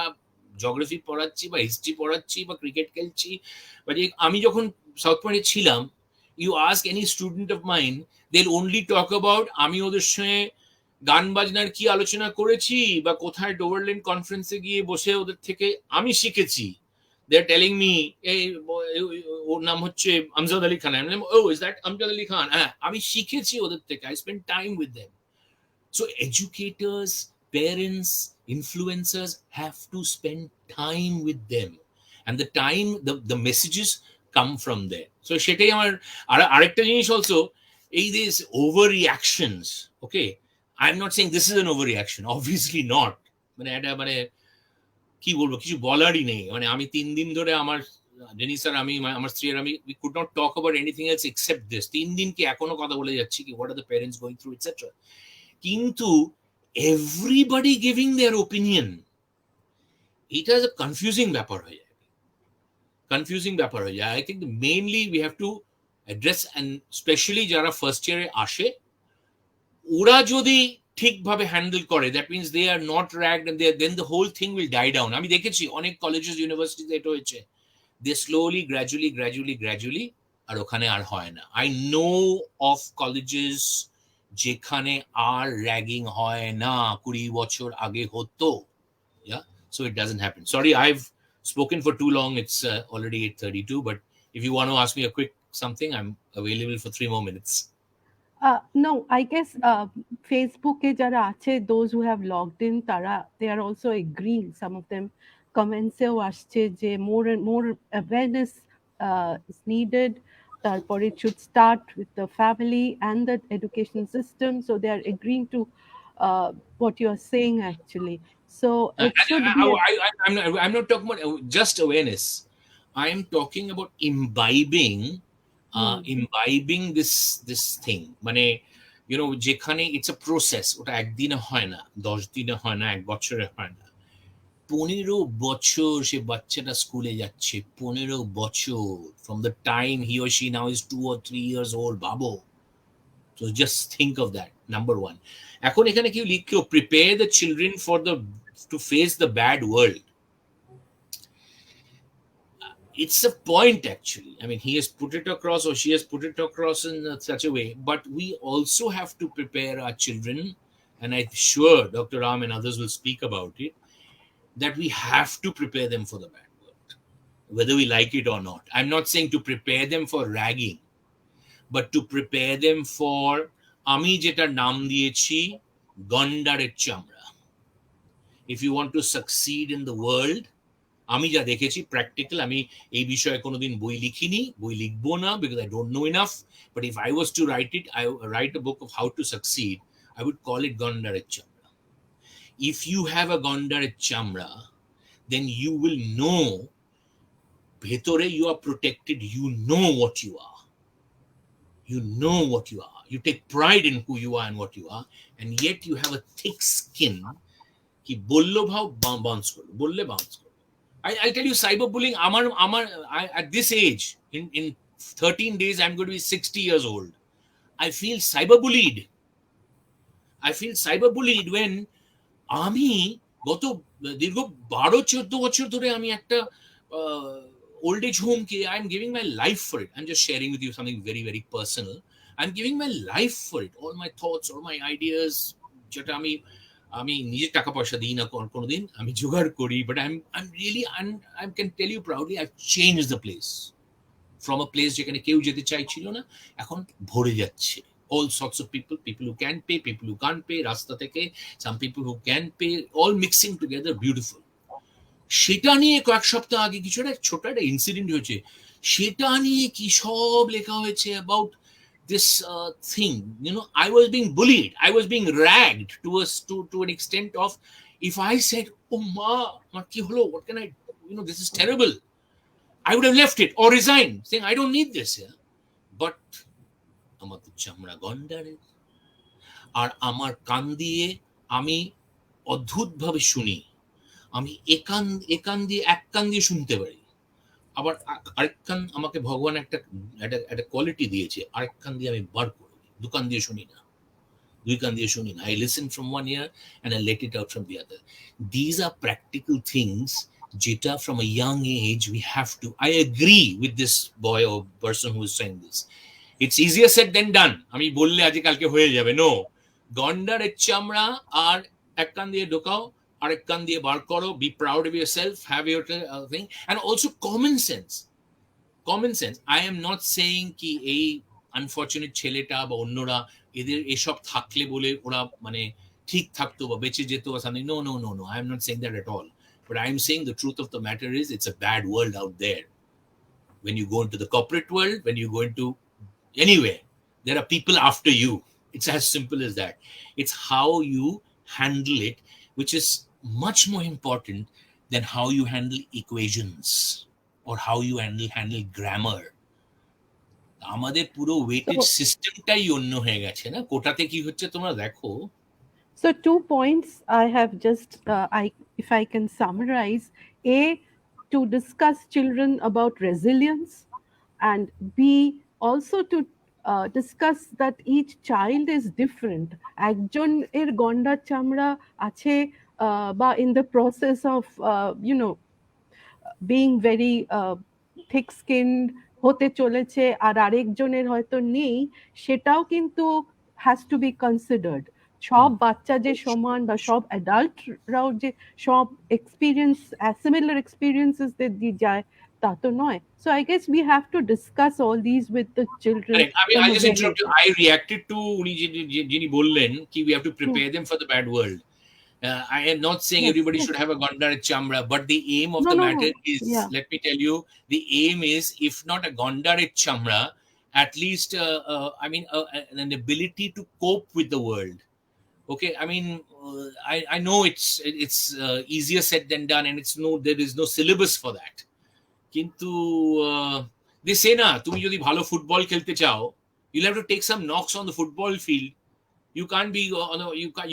জিওগ্রাফি পড়াচ্ছি বা হিস্ট্রি পড়াচ্ছি বা ক্রিকেট খেলছি, বা আমি যখন সাউথ পয়েন্টে ছিলাম, you ask any student of mind, they will only talk about আমি ওদের সঙ্গে গান বাজনার কি আলোচনা করেছি বা কোথায় ডোভারল্যান্ড কনফারেন্সে গিয়ে বসে ওদের থেকে আমি শিখেছি। দে আর টেলিং মি এই ওর নাম হচ্ছে আমজাদ আলী খান, ও ইজ দ্যাট আমজাদ আলী খান, হ্যাঁ আমি শিখেছি ওদের থেকে, I spend time with them. So educators, parents, influencers have to spend time with them, and the time, the messages come from there. So সেটাই আমার আরেকটা জিনিস also, এই this overreactions, okay, I'm not saying this is an overreaction, obviously not, মানে এটা মানে কি বলবো, কিছু বলারই নেই। মানে আমি 3 দিন ধরে আমার জেনিস আর আমি, আমার স্ত্রী আর আমি, we could not talk about anything else except this. 3 দিন কি এখনো কথা বলে যাচ্ছি কি what are the parents going through, etc. কিন্তু everybody giving their opinion, এটা a confusing ব্যাপার হয়ে যায়, I think mainly we have to address, and especially যারা ফার্স্ট ইয়ারে আসে, ওরা যদি ঠিকভাবে হ্যান্ডেল করে, that means they are not ragged, and then the whole thing will die down. আমি দেখেছি অনেক কলেজেস ইউনিভার্সিটিতে এটা হয়েছে, দে স্লোলি গ্র্যাজুয়ালি আর ওখানে আর হয় না। আই নো অফ কলেজেস যেখানে আর র্যাগিং হয় না, 20 বছর আগে হতো। Yeah, so it doesn't happen. Sorry, I've spoken for too long. It's already 8:32, but if you want to ask me a quick something, I'm available for 3 more minutes. No, I guess Facebook e jara ache, those who have logged in, tara they are also agreeing. Some of them comments এও আসছে যে more and more awareness is needed. Therefore, it should start with the family and the education system. So they are agreeing to what you are saying actually. So it should be. I'm not talking about just awareness. I'm talking about imbibing this thing. মানে you know, যেখানে it's a process, ওটা একদিনে হয় না, 10 দিনে হয় না, 1 বছরে হয় না, 15 বছর সে বাচ্চাটা স্কুলে যাচ্ছে, 15 বছর from the time he or she now is 2 or 3 years old, Babu. So just think of that, number one. এখন এখানে কি লিখো, prepare the children for to face the bad world. It's a point actually. I mean, he has put it across or she has put it across in such a way, but we also have to prepare our children, and I'm sure Dr. Ram and others will speak about it, that we have to prepare them for the bad world, whether we like it or not. I'm not saying to prepare them for ragging, but to prepare them for আমি যেটা নাম দিয়েছি গন্ডারের চামড়া। If you want to succeed in the world, আমি যা দেখেছি practical, আমি এই বিষয়ে কোনোদিন বই লিখিনি, বই লিখবো না, because I don't know enough, but if I was to write a book of how to succeed, I would call it গন্ডারের চামড়া। If you have a গন্ডারের চামড়া, then you will know ভেতরে you are protected, you know what you are, you take pride in who you are and what you are, and yet you have a thick skin কি বললো ভাও bounce করলো, বললে bounce করলো। I tell you, cyberbullying, at this age, in 13 days, I'm going to be 60 years old. I feel cyberbullied. I feel cyberbullied when আমি গত দীর্ঘ 12-14 বছর ধরে আমি একটা ওল্ড এজ হোমকে I am giving my life for it. I am just sharing with you something very very personal. I am giving my life for it, all my thoughts, all my ideas, যেটা আমি আমি নিজের টাকা পয়সা দিই না কোনোদিন, আমি জোগাড় করি, but I am really, I can tell you proudly, I change the place from a place যেখানে কেউ যেতে চাইছিল না, এখন ভরে যাচ্ছে all sorts of people, people who can pay, people who can't pay, রাস্তা থেকে, some people who can pay, all mixing together, beautiful. সেটা নিয়ে কয়েক সপ্তাহ আগে কিছু একটা ছোট একটা ইনসিডেন্ট হয়েছে, সেটা নিয়ে কি সব লেখা হয়েছে about this thing. You know, I was being bullied, I was being ragged to an extent of, if I said, oh ma ki holo, what can I, you know, this is terrible, I would have left it or resigned, saying I don't need this. Yeah, but আমার তো চামড়া গন্ডারের, আর আমার কান দিয়ে আমি অদ্ভুতভাবে শুনি, আমি এক কান দিয়ে শুনতে পারি, আবার আরেক কান আমাকে ভগবান একটা কোয়ালিটি দিয়েছে, আরেক কান দিয়ে আমি বার করি, দুই কান দিয়ে শুনি না। I listen from one ear and I let it out from the other. These are practical things যেটা from a young age we have to, I agree with this boy or person who is saying this, it's easier said than done. আমি বললে আজ কালকে হয়ে যাবে, no, গন্ডারের চামড়া আর এক কান দিয়ে ঢোকাও, আরেক কান দিয়ে বার করো, be proud of yourself, have your thing, and also common sense. I am not saying কি এই আনফরচুনেট ছেলেটা বা অন্যরা এদের এসব থাকলে বলে ওরা মানে ঠিক থাকতো বা বেঁচে যেত বা something. No, I am not saying that at all, but I am saying the truth of the matter is it's a bad world out there. When you go into the corporate world, when you go into anywhere, there are people after you. It's as simple as that. It's how you handle it, which is much more important than how you handle equations or how you handle grammar. আমাদের পুরো weightage সিস্টেমটাই অন্য হয়ে গেছে না, কোটাতে কি হচ্ছে তোমরা দেখো। So 2 points I have just, if I can summarize: A, to discuss children about resilience, and B, also to discuss that each child is different. একজন এর গন্ডা চামড়া আছে বা in the process of being very thick skinned হতে চলেছে, আর আরেকজনের হয়তো নেই, সেটাও কিন্তু has to be considered. সব বাচ্চা যে সমান বা সব অ্যাডাল্টরাও যে সব এক্সপিরিয়েন্স সিমিলার এক্সপিরিয়েন্সেস দিয়ে যায় তা তো নয়। So I guess we have to discuss all these with the children. I just interrupt you. I reacted to উনি যিনি বললেন কি we have to prepare them for the bad world. I am not saying everybody should have a Gondar Chamra, but the aim of the matter is, let me tell you, the aim is, if not a Gondar Chamra, at least, an ability to cope with the world. Okay, I mean, I know it's easier said than done, and there is no syllabus for that. Kintu, they say na, তুমি যদি ভালো football খেলতে চাও, you'll have to take some knocks on the football field. You can't be,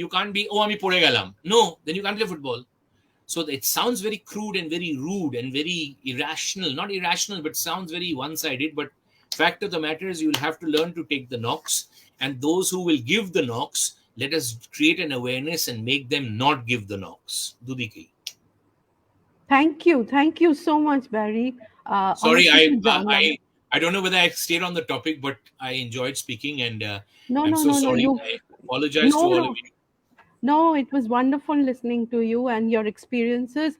you can't be, oh, আমি পড়ে গেলাম. No, then you can't play football. So it sounds very crude and very rude and very irrational. Not irrational, but sounds very one-sided. But fact of the matter is, you'll have to learn to take the knocks. And those who will give the knocks, let us create an awareness and make them not give the knocks. Dudiki. Thank you so much, Barry. Sorry, I don't know whether I stayed on the topic, but I enjoyed speaking, and I'm so sorry. I apologize to all of you. No, it was wonderful listening to you, and your experiences.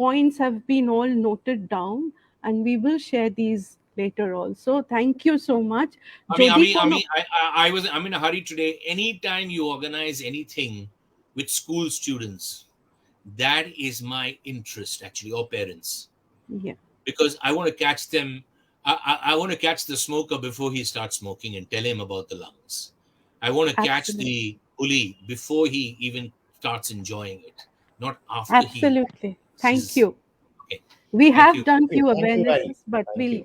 Points have been all noted down, and we will share these later also. Thank you so much. I'm in a hurry today. Anytime you organize anything with school students, that is my interest, actually, or parents. Yeah. Because I want to catch them. I want to catch the smoker before he starts smoking and tell him about the lungs. I want to catch the bully before he even starts enjoying it, not after. Absolutely. Thank you. Okay. We have done few awarenesses, but we'll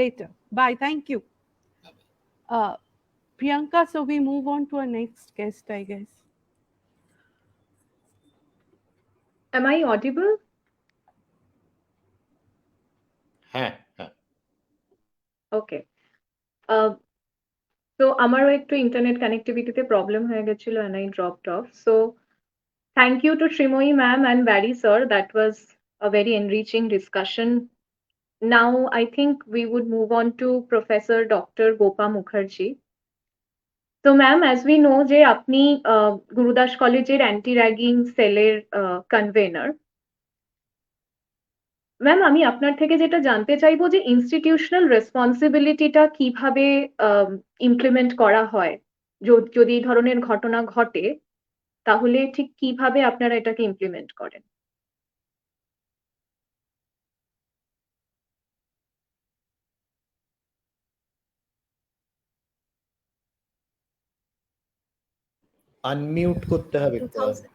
later. Bye. Thank you. Priyanka, so we move on to our next guest, I guess. Am I audible? হ্যাঁ হ্যাঁ Okay. Uh, so আমারও একটু internet কানেক্টিভিটিতে problem হয়ে গেছিল and I dropped off. So thank you to Shrimoyi ma'am and Barry sir. That was a very enriching discussion. Now I think we would move on to Professor Dr. Gopa Mukherjee. So ma'am, as we know যে আপনি গুরুদাস কলেজের anti ragging সেলের convener. Ma'am আমি আপনার থেকে যেটা জানতে চাইবো যে ইনস্টিটিউশনাল রেসপন্সিবিলিটিটা কিভাবে ইমপ্লিমেন্ট করা হয়, যদি এই ধরনের ঘটনা ঘটে তাহলে ঠিক কিভাবে আপনারা এটাকে ইমপ্লিমেন্ট করেন? আনমিউট করতে হবে। 2000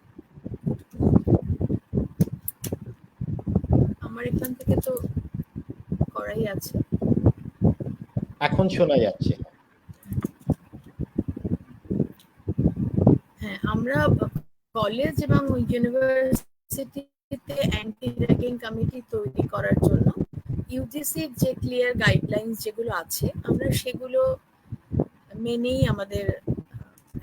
আমার এখান থেকে তো করাই আছে। এখন শোনা যাচ্ছে। হ্যাঁ, আমরা কলেজ এবং ইউনিভার্সিটিতে অ্যান্টি র্যাগিং কমিটি তৈরি করার জন্য ইউজিসির যে ক্লিয়ার গাইডলাইন্স যেগুলো আছে আমরা সেগুলো মেনেই আমাদের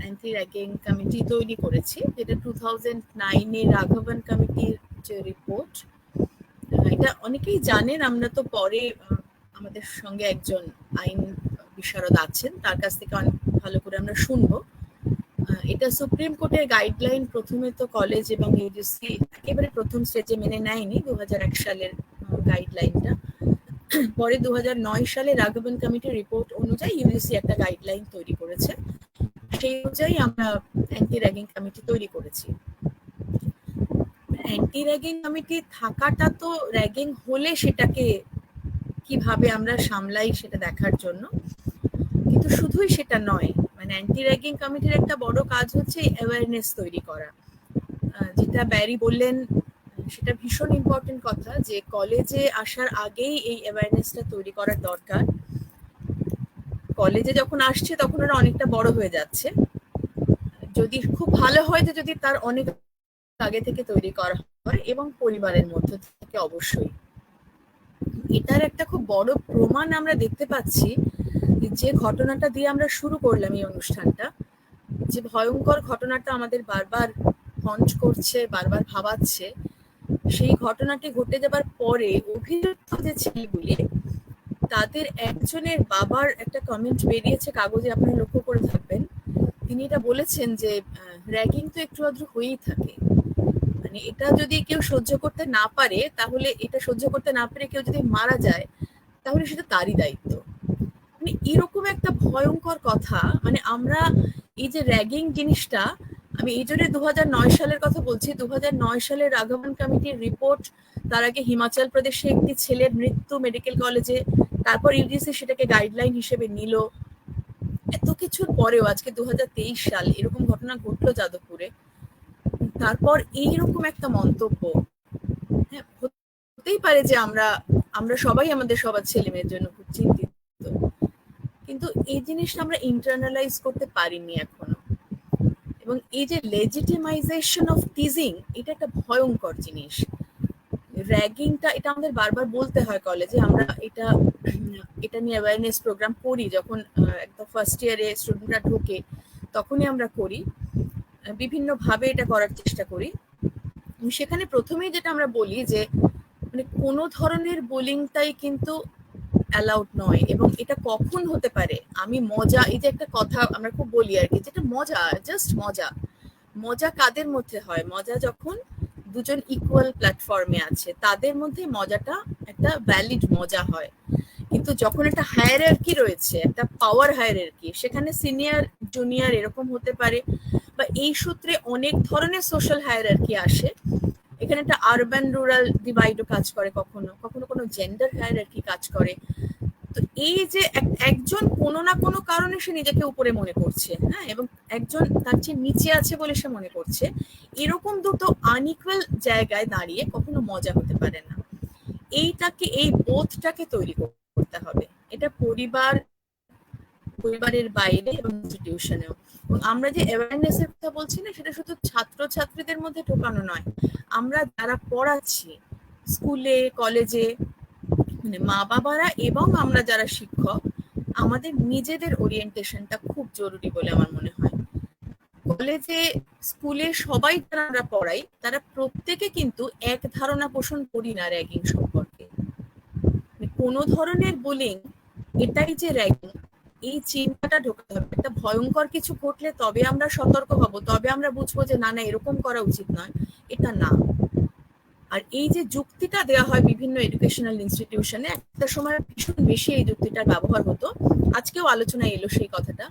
অ্যান্টি র্যাগিং কমিটি তৈরি করেছি, যেটা 2009 রাঘবন কমিটির যে রিপোর্ট। এটা অনেকেই জানেন, আমরা তো পরে আমাদের সঙ্গে একজন আইন বিশারদ আছেন, তার কাছ থেকে অনেক ভালো করে আমরা শুনবো। এটা সুপ্রিম কোর্টের গাইডলাইন প্রথমে তো কলেজ এবং ইউজিসি একেবারে প্রথম স্টেজে মেনে নেয়নি 2001 সালের গাইডলাইনটা। পরে 2009 সালে রাঘবন কমিটির রিপোর্ট অনুযায়ী ইউজিসি একটা গাইডলাইন তৈরি করেছে, সেই অনুযায়ী আমরা অ্যান্টি র্যাগিং কমিটি তৈরি করেছি। অ্যান্টি র্যাগিং কমিটি থাকাটা তো র্যাগিং হলে সেটাকে কিভাবে আমরা সামলাই সেটা দেখার জন্য, কিন্তু শুধুই সেটা নয়, মানে অ্যান্টি র্যাগিং কমিটির একটা বড় কাজ হচ্ছে অ্যাওয়ারনেস তৈরি করা। যেটা ব্যারি বললেন সেটা ভীষণ ইম্পর্টেন্ট কথা, যে কলেজে আসার আগেই এই অ্যাওয়ারনেসটা তৈরি করার দরকার। কলেজে যখন আসছে তখন ওরা অনেকটা বড় হয়ে যাচ্ছে, যদি খুব ভালো হয় যে যদি তার অনেক আগে থেকে তৈরি করা হয় এবং পরিবারের মধ্যে থেকে অবশ্যই। এটার একটা খুব বড় প্রমাণ আমরা দেখতে পাচ্ছি, যে ঘটনাটা দিয়ে আমরা শুরু করলাম এই অনুষ্ঠানটা, যে ভয়ঙ্কর ঘটনাটা আমাদের বারবার হন্ট করছে, বারবার ভাবাচ্ছে। সেই ঘটনাটি ঘটে যাবার পরে অভিযুক্ত যে ছেলেগুলি, তাদের একজনের বাবার একটা কমেন্ট বেরিয়েছে কাগজে, আপনারা লক্ষ্য করে থাকবেন। তিনি এটা বলেছেন যে র্যাগিং তো একটু আধটু হয়েই থাকে, মানে এটা যদি কেউ সহ্য করতে না পারে, তাহলে এটা সহ্য করতে না পেরে কেউ যদি মারা যায় তাহলে সেটা তারই দায়িত্ব। মানে এরকম একটা ভয়ঙ্কর কথা। মানে আমরা এই যে র্যাগিং জিনিসটা, আমি এই জন্য 2009 সালের কথা বলছি। 2009 সালের রাঘবন কমিটির রিপোর্ট, তার আগে হিমাচল প্রদেশে একটি ছেলের মৃত্যু মেডিকেল কলেজে, তারপর ইউজিসি সেটাকে গাইডলাইন হিসেবে নিল। এত কিছুর পরেও আজকে 2023 সাল, এরকম ঘটনা ঘটলো যাদবপুরে, তারপর এইরকম একটা মন্তব্য। হ্যাঁ, হতেই পারে যে আমরা সবাই আমাদের সবার ছেলে মেয়ের জন্য খুব চিন্তিত, কিন্তু এই জিনিসটা আমরা ইন্টারনালাইজ করতে পারিনি এখনো। এবং এই যে লেজিটিমাইজেশন অফ টিজিং, এটা একটা ভয়ঙ্কর জিনিস। র্যাগিংটা, এটা আমাদের বারবার বলতে হয় কলেজে, আমরা এটা নিয়ে অ্যাওয়ারনেস প্রোগ্রাম করি যখন একদম ফার্স্ট ইয়ারে স্টুডেন্টরা ঢোকে, তখনই আমরা করি, বিভিন্ন ভাবে এটা করার চেষ্টা করি। সেখানে প্রথমেই যেটা আমরা বলি যে মানে কোনো ধরনের বুলিংটাই কিন্তু অ্যালাউড নয়, এবং এটা কখন হতে পারে। আমি মজা, এই যে একটা কথা আমরা খুব বলি আর কি, যেটা মজা, জাস্ট মজা। মজা কাদের মধ্যে হয়? মজা যখন দুজন ইকুয়াল প্ল্যাটফর্মে আছে, তাদের মধ্যে মজাটা একটা ভ্যালিড মজা হয়। কিন্তু যখন একটা হায়ারার্কি রয়েছে, একটা পাওয়ার হায়ারার্কি, সেখানে সিনিয়র জুনিয়র এরকম হতে পারে, বা এই সূত্রে অনেক ধরনের সোশ্যাল হায়ারার্কি আসে। এখানে একটা আরবান রুরাল ডিভাইডও কাজ করে, কখনো কখনো কোনো জেন্ডার হায়ারার্কি কাজ করে। তো এই যে একজন কোনো না কোনো কারণে সে নিজেকে উপরে মনে করছে, হ্যাঁ, এবং একজন তার চেয়ে নিচে আছে বলে সে মনে করছে, এরকম দুটো আনইকুয়াল জায়গায় দাঁড়িয়ে কখনো মজা হতে পারে না। এই বোধটাকে তৈরি করতে হবে। এটা পরিবার পরিবারের বাইরে এবং ইনস্টিটিউশনেও। এবং আমরা যে অ্যাওয়ারনেস এর কথা বলছি না, সেটা শুধু ছাত্রছাত্রীদের মধ্যে ঢোকানো নয়, আমরা যারা পড়াচ্ছি স্কুলে কলেজে, মানে মা বাবারা এবং আমরা যারা শিক্ষক, আমাদের নিজেদের ওরিয়েন্টেশনটা খুব জরুরি বলে আমার মনে হয়। কলেজে স্কুলে সবাই যারা আমরা পড়াই, তারা প্রত্যেকে কিন্তু এক ধারণা পোষণ করি না র্যাগিং সম্পর্কে। কোনো ধরনের বুলিং এটাই যে র্যাগিং, এই চিন্তাটা ঢোকাতে হবে। একটা ভয়ঙ্কর কিছু ঘটলে তবে আমরা সতর্ক হব, তবে আমরা বুঝবো যে না না এরকম করা উচিত নয়, এটা না। আর এই যে যুক্তিটা দেওয়া হয় বিভিন্ন এডুকেশনাল ইনস্টিটিউশনে, একটা সময় ভীষণ বেশি এই যুক্তিটার ব্যবহার হতো, আজকেও আলোচনায় এলো সেই কথাটা,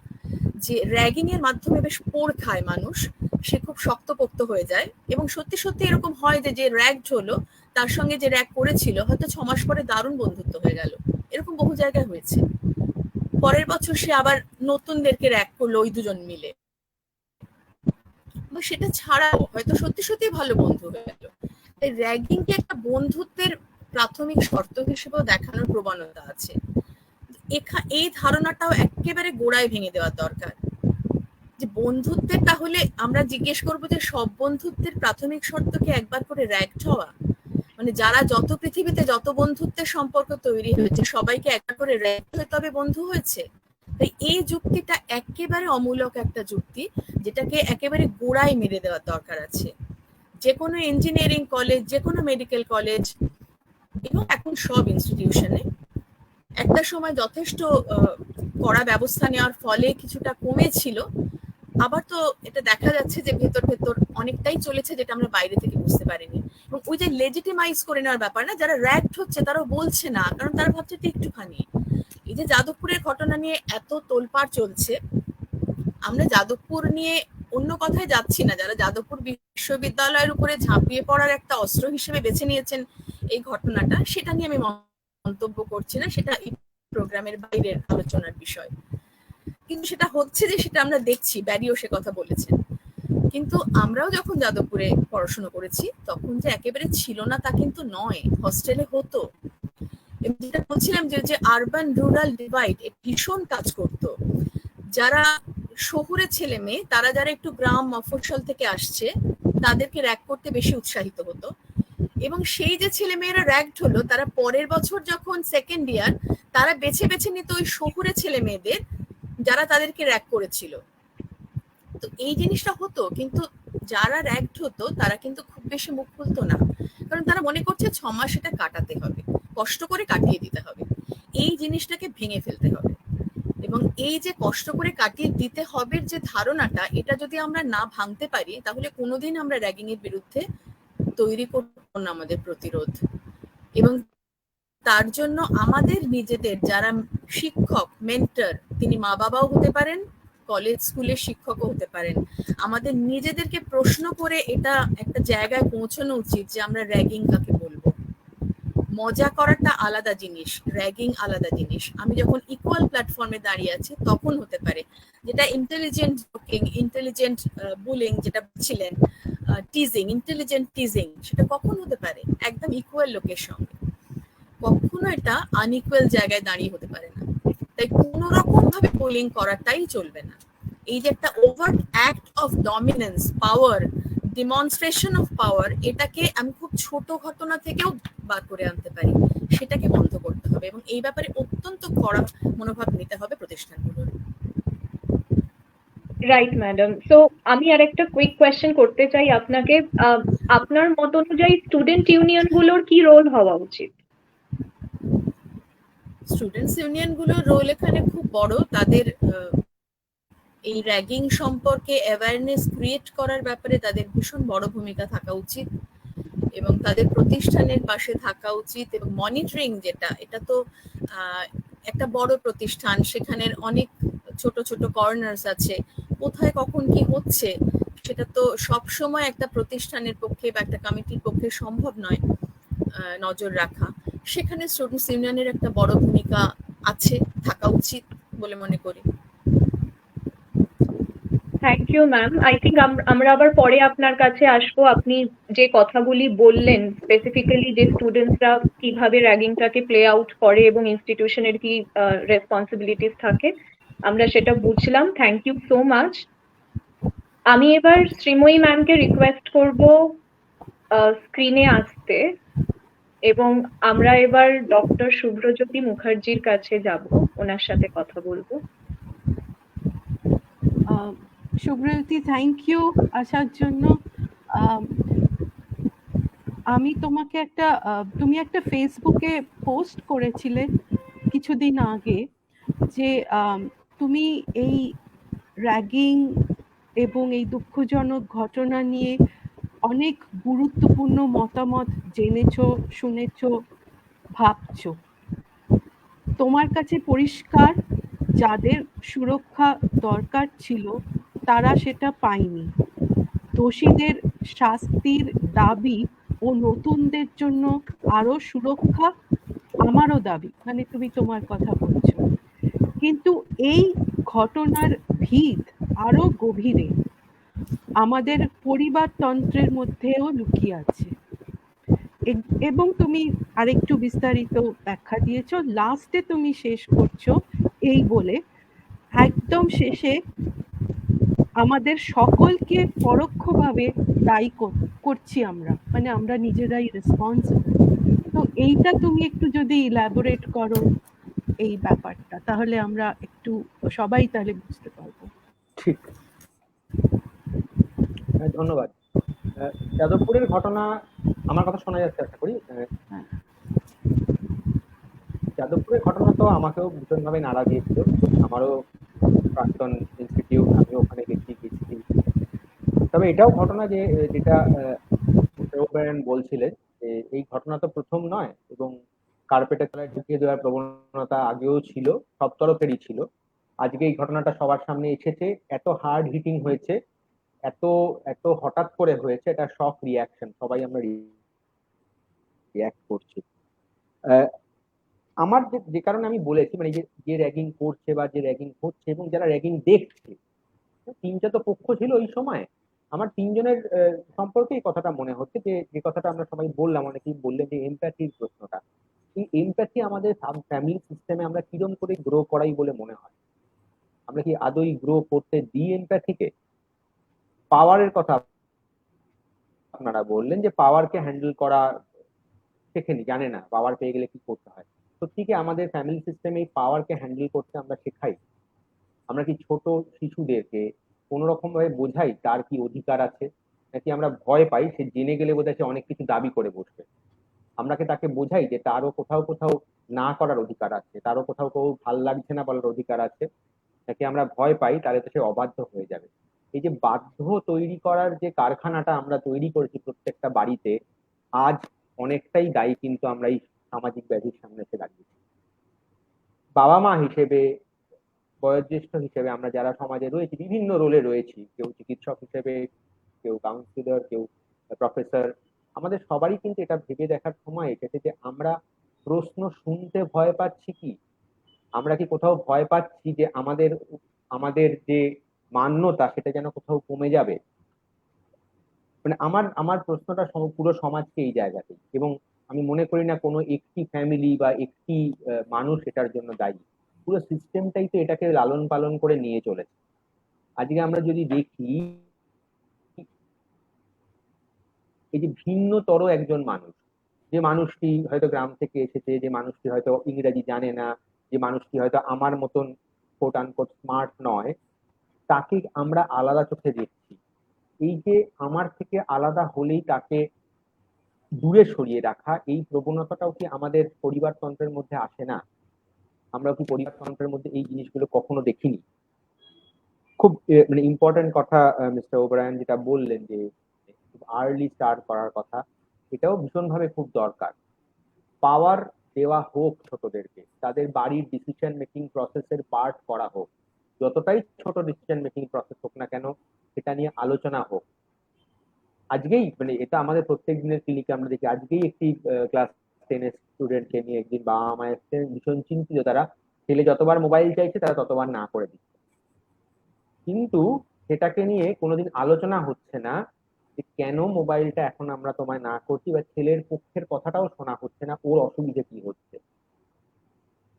যে র্যাগিং এর মাধ্যমে বেশ পোড় খায় মানুষ, সে খুব শক্তপোক্ত হয়ে যায়। এবং সত্যি সত্যি এরকম হয় যে র্যাগড হলো, তার সঙ্গে যে র্যাগ করেছিল হয়তো 6 মাস পরে দারুণ বন্ধুত্ব হয়ে গেল। এরকম বহু জায়গায় হয়েছে। পরের বছর সে আবার নতুনদেরকে র্যাগ করলো ওই দুজন মিলে, বা সেটা ছাড়াও হয়তো সত্যি সত্যি ভালো বন্ধু হয়ে গেল। তাই র্যাগিং কে একটা বন্ধুত্বের প্রাথমিক শর্ত হিসেবেও দেখানোর প্রবণতা আছে। এই ধারণাটাও একেবারে গোড়ায় ভেঙে দেওয়া দরকার, যে বন্ধুত্বের, তাহলে আমরা জিজ্ঞেস করবো যে সব বন্ধুত্বের প্রাথমিক শর্ত কি একবার করে র্যাগড হওয়া? মানে যারা যত পৃথিবীতে যত বন্ধুত্বের সম্পর্ক তৈরি হয়েছে, সবাইকে একবার করে র্যাগড হয়ে তবে বন্ধু হয়েছে? তাই এই যুক্তিটা একেবারে অমূলক একটা যুক্তি, যেটাকে একেবারে গোড়ায় মেরে দেওয়ার দরকার আছে। যে কোনো ইঞ্জিনিয়ারিং কলেজ, যে কোনো মেডিকেল কলেজ এবং এখন সব ইনস্টিটিউশনে একটা সময় যথেষ্ট কড়া ব্যবস্থা নেওয়ার ফলে কিছুটা কমেছিল, আবার তো এটা দেখা যাচ্ছে যে ভেতর ভেতর অনেকটাই চলেছে, যেটা আমরা বাইরে থেকে বুঝতে পারিনি। এবং ওই যে লেজিটিমাইজ করে নেওয়ার ব্যাপার না, যারা র্যাগড হচ্ছে তারাও বলছে না, কারণ তারা ভাবছে এটা একটুখানি। এই যে যাদবপুরের ঘটনা নিয়ে এত তোলপাড় চলছে, আমরা যাদবপুর নিয়ে অন্য কথায় যাচ্ছি না, যারা যাদবপুর বিশ্ববিদ্যালয়ের উপরে ঝাঁপিয়ে পড়ার একটা অস্ত্র হিসেবে বেছে নিয়েছেন এই ঘটনাটা, সেটা নিয়ে আমি মন্তব্য করছি না, সেটা এই প্রোগ্রামের বাইরের আলোচনার বিষয়। কিন্তু সেটা হচ্ছে যে সেটা আমরা দেখছি, ব্যারিও সে কথা বলেছেন। কিন্তু আমরাও যখন যাদবপুরে পড়াশোনা করেছি তখন যে একেবারে ছিল না তা কিন্তু নয়, হস্টেলে হতো। যেটা বলছিলাম যে আরবান রুরাল ডিভাইড ভীষণ কাজ করতো। যারা শহুরে ছেলে মেয়ে, তারা যারা একটু গ্রাম মফস্বল থেকে আসছে, তাদেরকে র্যাগ করতে বেশি উৎসাহিত হতো। এবং সেই যে ছেলে মেয়েরা র্যাগড হলো, তারা পরের বছর যখন সেকেন্ড ইয়ার, তারা বেছে বেছে নিত ওই শহুরে ছেলে মেয়েদের যারা তাদেরকে র্যাগ করেছিল। তো এই জিনিসটা হতো, কিন্তু যারা র্যাগড হতো তারা কিন্তু খুব বেশি মুখ খুলতো না, কারণ তারা মনে করছে 6 মাস এটা কাটাতে হবে, কষ্ট করে কাটিয়ে দিতে হবে। এই জিনিসটাকে ভেঙে ফেলতে হবে। এবং এই যে কষ্ট করে কাটিয়ে দিতে হবে যে ধারণাটা, এটা যদি আমরা না ভাঙতে পারি, তাহলে কোনোদিন আমরা র্যাগিং এর বিরুদ্ধে তৈরি করবো না আমাদের প্রতিরোধ। এবং তার জন্য আমাদের নিজেদের যারা শিক্ষক, মেন্টর, তিনি মা বাবাও হতে পারেন, কলেজ স্কুলের শিক্ষকও হতে পারেন, আমাদের নিজেদেরকে প্রশ্ন করে এটা একটা জায়গায় পৌঁছানো উচিত যে আমরা র্যাগিং কাকে বলবো। মজা করাটা আলাদা জিনিস, র্যাগিং আলাদা জিনিস। আমি যখন ইকুয়াল প্ল্যাটফর্মে দাঁড়িয়ে আছি তখন হতে পারে। যেটা ইন্টেলিজেন্ট জোকিং, ইন্টেলিজেন্ট বুলিং যেটা বলছিলেন, টিজিং, ইন্টেলিজেন্ট টিজিং, সেটা কখন হতে পারে? একদম ইকুয়াল লোকের সঙ্গে। কখনো এটা আনইকুয়াল জায়গায় দাঁড়িয়ে হতে পারে না। তাই কোনো রকম ভাবে বুলিং করাটাই চলবে না। এই যে একটা over act of dominance, power, demonstration of power, এটাকে আমি খুব ছোট ঘটনা থেকেও বার করে আনতে পারি, সেটাকে বন্ধ করতে হবে। এবং এই ব্যাপারে অত্যন্ত কড়া মনোভাব নিতে হবে প্রতিষ্ঠানগুলোর। Right madam. সো আমি আর একটা কুইক কোয়েশ্চেন করতে চাই আপনাকে। আপনার মত অনুযায়ী স্টুডেন্ট ইউনিয়ন গুলোর কি রোল হওয়া উচিত? স্টুডেন্টস ইউনিয়ন গুলোর রোল এখানে খুব বড়। তাদের এই র্যাগিং সম্পর্কে অ্যাওয়ারনেস ক্রিয়েট করার ব্যাপারে তাদের ভীষণ বড় ভূমিকা থাকা উচিত, এবং তাদের প্রতিষ্ঠানের পাশে থাকা উচিত। এবং মনিটরিং যেটা, এটা তো একটা বড় প্রতিষ্ঠান, সেখানের অনেক ছোট ছোট কর্নার্স আছে, কোথায় কখন কি হচ্ছে সেটা তো সব সময় একটা প্রতিষ্ঠানের পক্ষে বা একটা কমিটির পক্ষে সম্ভব নয় নজর রাখা। সেখানে স্টুডেন্টস ইউনিয়নের একটা বড় ভূমিকা আছে, থাকা উচিত বলে মনে করি। Thank you ma'am. I think আমরা আবার পরে আপনার কাছে আসবো। আপনি যে কথাগুলি বললেন, স্পেসিফিক্যালি যে স্টুডেন্টসরা কিভাবে র্যাগিংটাকে প্লে আউট করে এবং ইনস্টিটিউশনের কি রেসপন্সিবিলিটিস থাকে, আমরা সেটা বুঝলাম, থ্যাংক ইউ সো মাচ। আমি এবার শ্রীময়ী ম্যামকে রিকোয়েস্ট করব স্ক্রিনে আসতে, এবং আমরা এবার ডক্টর শুভ্রজ্যোতি মুখার্জির কাছে যাব, ওনার সাথে কথা বলবো। শুভ্রজ্যোতি, থ্যাংক ইউ আসার জন্য। আম, আমি তোমাকে তুমি একটা ফেসবুকে পোস্ট করেছিলে কিছুদিন আগে যে তুমি এই র্যাগিং এবং এই দুঃখজনক ঘটনা নিয়ে অনেক গুরুত্বপূর্ণ মতামত জেনেছো, শুনেছো, ভাবছো। তোমার কাছে পরিষ্কার যাদের সুরক্ষা দরকার ছিল তারা সেটা পায়নি। দোষীদের শাস্তির দাবি ও নতুনদের জন্য আরো সুরক্ষা আমারও দাবি, মানে তুমি তোমার কথা বলছো। কিন্তু এই ঘটনার ভিত আরো গভীরে আমাদের পরিবারতন্ত্রের মধ্যেও লুকিয়ে আছে, এবং তুমি আরেকটু বিস্তারিত ব্যাখ্যা দিয়েছো। লাস্টে তুমি শেষ করছো এই বলে, একদম শেষে আমাদের সকলকে পরোক্ষভাবে দায়ী করছি আমরা, মানে আমরা নিজেরাই রেসপন্সিবল। তো এইটা তুমি একটু যদি ইলাবোরেট করো এই ব্যাপারটা, তাহলে আমরা একটু সবাই তাহলে বুঝতে পারবো। ঠিক, ধন্যবাদ। যাদবপুরের ঘটনা, আমার কথা শোনা যাচ্ছে আশা করি। হ্যাঁ। যাদবপুরের ঘটনা তো আমাকেও ভীষণভাবে নাড়া দিয়েছিল। আমারও প্রাক্তন ইনস্টিটিউট, আমিও ওখানে গেছি। তবে এটাও ঘটনা যে যেটা বলছিলেন যে এই ঘটনা তো প্রথম নয়, এবং কার্পেটের তলায় ঢুকিয়ে দেওয়ার প্রবণতা আগেও ছিল, সব তরফেরই ছিল। আজকে এই ঘটনাটা সবার সামনে এসেছে, এত হার্ড হিটিং হয়েছে, এত এত হঠাৎ করে হয়েছে, এটা শক রিয়াকশন, সবাই আমরা রিয়াক্ট করছি। আমার যে কারণে আমি বলেছি, মানে যে র্যাগিং করছে বা যে র্যাগিং হচ্ছে এবং যারা র্যাগিং দেখছে, তিনটা তো পক্ষ ছিল ওই সময়। আমার তিনজনের সম্পর্কে এই কথাটা মনে হচ্ছে যে যে কথাটা আমরা সবাই বললাম, অনেকেই বললেন যে এমপ্যাথির প্রশ্নটা। এই এমপ্যাথি আমাদের ফ্যামিলি সিস্টেমে আমরা কিরম করে গ্রো করাই বলে মনে হয়? আমরা কি আদৌ গ্রো করতে দিই এমপ্যাথিকে? পাওয়ারের কথা আপনারা বললেন যে পাওয়ারকে হ্যান্ডেল করা শেখেনি, জানে না পাওয়ার পেয়ে গেলে কি করতে হয়। সত্যি কি আমাদের ফ্যামিলি সিস্টেমে এই পাওয়ারকে হ্যান্ডেল করতে আমরা শেখাই? আমরা কি ছোট শিশুদেরকে কোন রকম ভাবে বোঝাই তার কি অধিকার আছে, নাকি আমরা ভয় পাই সে জেনে গেলে বোধহয় সে অনেক কিছু দাবি করে বসবে? আমরা কি তাকে বোঝাই যে তারও কোথাও কোথাও না করার অধিকার আছে, তারও কোথাও ভাল লাগছে না বলার অধিকার আছে? নাকি আমরা ভয় পাই তাহলে তো সে অবাধ্য হয়ে যাবে? এই যে বাধ্য তৈরি করার যে কারখানাটা আমরা তৈরি করেছি প্রত্যেকটা বাড়িতে, আজ অনেকটাই দায়ী কিন্তু আমরা এই সামাজিক ব্যাধির সামনে এসে দাঁড়িয়েছি। বাবা মা হিসেবে, বয়োজ্যেষ্ঠ হিসেবে আমরা যারা সমাজে রয়েছি, বিভিন্ন রোলে রয়েছি, কেউ চিকিৎসক হিসেবে, কেউ কাউন্সিলর, কেউ প্রফেসর, আমাদের সবারই কিন্তু এটা ভেবে দেখার সময় এসেছে যে আমরা প্রশ্ন শুনতে ভয় পাচ্ছি কি? আমরা কি কোথাও ভয় পাচ্ছি যে আমাদের আমাদের যে মান্যতা সেটা যেন কোথাও কমে যাবে? মানে আমার আমার প্রশ্নটা পুরো সমাজকে এই জায়গাতেই, এবং আমি মনে করি না কোনো একটি ফ্যামিলি বা একটি মানুষ এটার জন্য দায়ী। পুরো সিস্টেমটাই তো এটাকে লালন পালন করে নিয়ে চলেছে। আজকে আমরা যদি দেখি, এই যে ভিন্নতর একজন মানুষ, যে মানুষটি হয়তো গ্রাম থেকে এসেছে, যে মানুষটি হয়তো ইংরেজি জানে না, যে মানুষটি হয়তো আমার মতন কোট আনকোট স্মার্ট নয়, তাকে আমরা আলাদা চোখে দেখছি। এই যে আমার থেকে আলাদা হলেই তাকে দূরে সরিয়ে রাখা, এই প্রবণতাটাও কি আমাদের পরিবারতন্ত্রের মধ্যে আসে না? আমরা কি পরিবারতন্ত্রের মধ্যে এই জিনিসগুলো কখনো দেখিনি? খুব মানে ইম্পর্টেন্ট কথা মিস্টার ওবরায়ন যেটা বললেন যে খুব আর্লি স্টার্ট করার কথা, এটাও ভীষণভাবে খুব দরকার। পাওয়ার দেওয়া হোক ছোটদেরকে, তাদের বাড়ির ডিসিশন মেকিং প্রসেসের পার্ট করা হোক, যতটাই ছোট ডিসিশন মেকিং প্রসেস হোক না কেন, সেটা নিয়ে আলোচনা হোক। আজকেই মানে এটা আমাদের প্রত্যেক দিনের ক্লিনিকে আমরা দেখি, আজকেই একটি ক্লাস 10 স্টুডেন্টকে নিয়ে একদিন বাবা মা এসছেন, ভীষণ চিন্তিত তারা। ছেলে যতবার মোবাইল চাইছে তারা ততবার না করে দিচ্ছে, কিন্তু সেটাকে নিয়ে কোনোদিন আলোচনা হচ্ছে না যে কেন মোবাইলটা এখন আমরা তোমায় না করছি, বা ছেলের পক্ষের কথাটাও শোনা হচ্ছে না, ওর অসুবিধে কি হচ্ছে।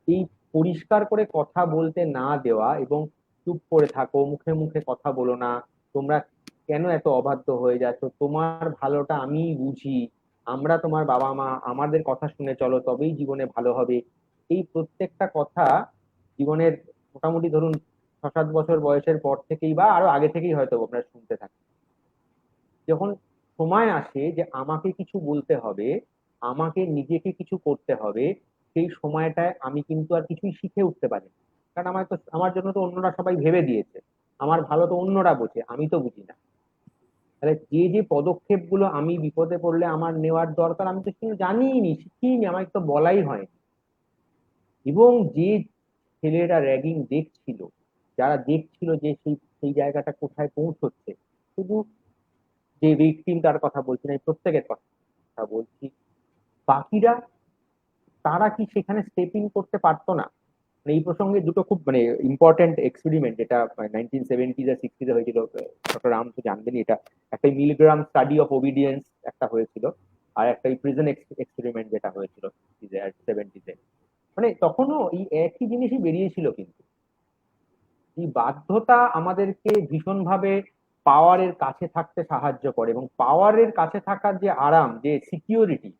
এই পরিষ্কার করে কথা বলতে না দেওয়া এবং চুপ করে থাকো, মুখে মুখে কথা বলো না, তোমরা কেন এত অবাধ্য হয়ে যাচ্ছ, তোমার ভালোটা আমি বুঝি, আমরা তোমার বাবা মা, আমাদের কথা শুনে চলো তবেই জীবনে ভালো হবে। এই প্রত্যেকটা কথা জীবনের মোটামুটি ধরুন 6-7 বছর বয়সের পর থেকেই বা আরো আগে থেকেই হয়তো আপনারা শুনতে থাকেন। যখন সময় আসে যে আমাকে কিছু বলতে হবে, আমাকে নিজেকে কিছু করতে হবে, সেই সময়টায় আমি কিন্তু আর কিছুই শিখে উঠতে পারি না। কারণ আমার জন্য তো অন্যরা সবাই ভেবে দিয়েছে, আমার ভালো তো অন্যরা বোঝে, আমি তো বুঝি না। তাহলে যে যে পদক্ষেপ গুলো আমি বিপদে পড়লে আমার নেওয়ার দরকার, আমি তো কিন্তু জানিই নি, শিখিনি, আমাকে তো বলাই হয়নি। এবং যে ছেলেরা র্যাগিং দেখছিল, যারা দেখছিল যে সেই সেই জায়গাটা কোথায় পৌঁছচ্ছে, শুধু যে ভিকটিম তার কথা বলছি না, এই প্রত্যেকের কথা বলছি, বাকিরা তারা কি সেখানে স্টেপ ইন করতে পারতো না? মানে এই প্রসঙ্গে দুটো খুব মানে ইম্পর্টেন্ট এক্সপেরিমেন্ট, যেটা 1970s আর 60s হয়েছিল, ডক্টর রাম তো জানবেন এটা। একটা মিলিগ্রাম স্টাডি অফ ওবিডিয়েন্স একটা হয়েছিল, আর একটা প্রিজন এক্সপেরিমেন্ট যেটা হয়েছিল 60s আর 70s। মানে তখনও এই একই জিনিসই বেরিয়েছিল, কিন্তু এই বাধ্যতা আমাদেরকে ভীষণভাবে পাওয়ারের কাছে থাকতে সাহায্য করে, এবং পাওয়ারের কাছে থাকার যে আরাম, যে সিকিউরিটি,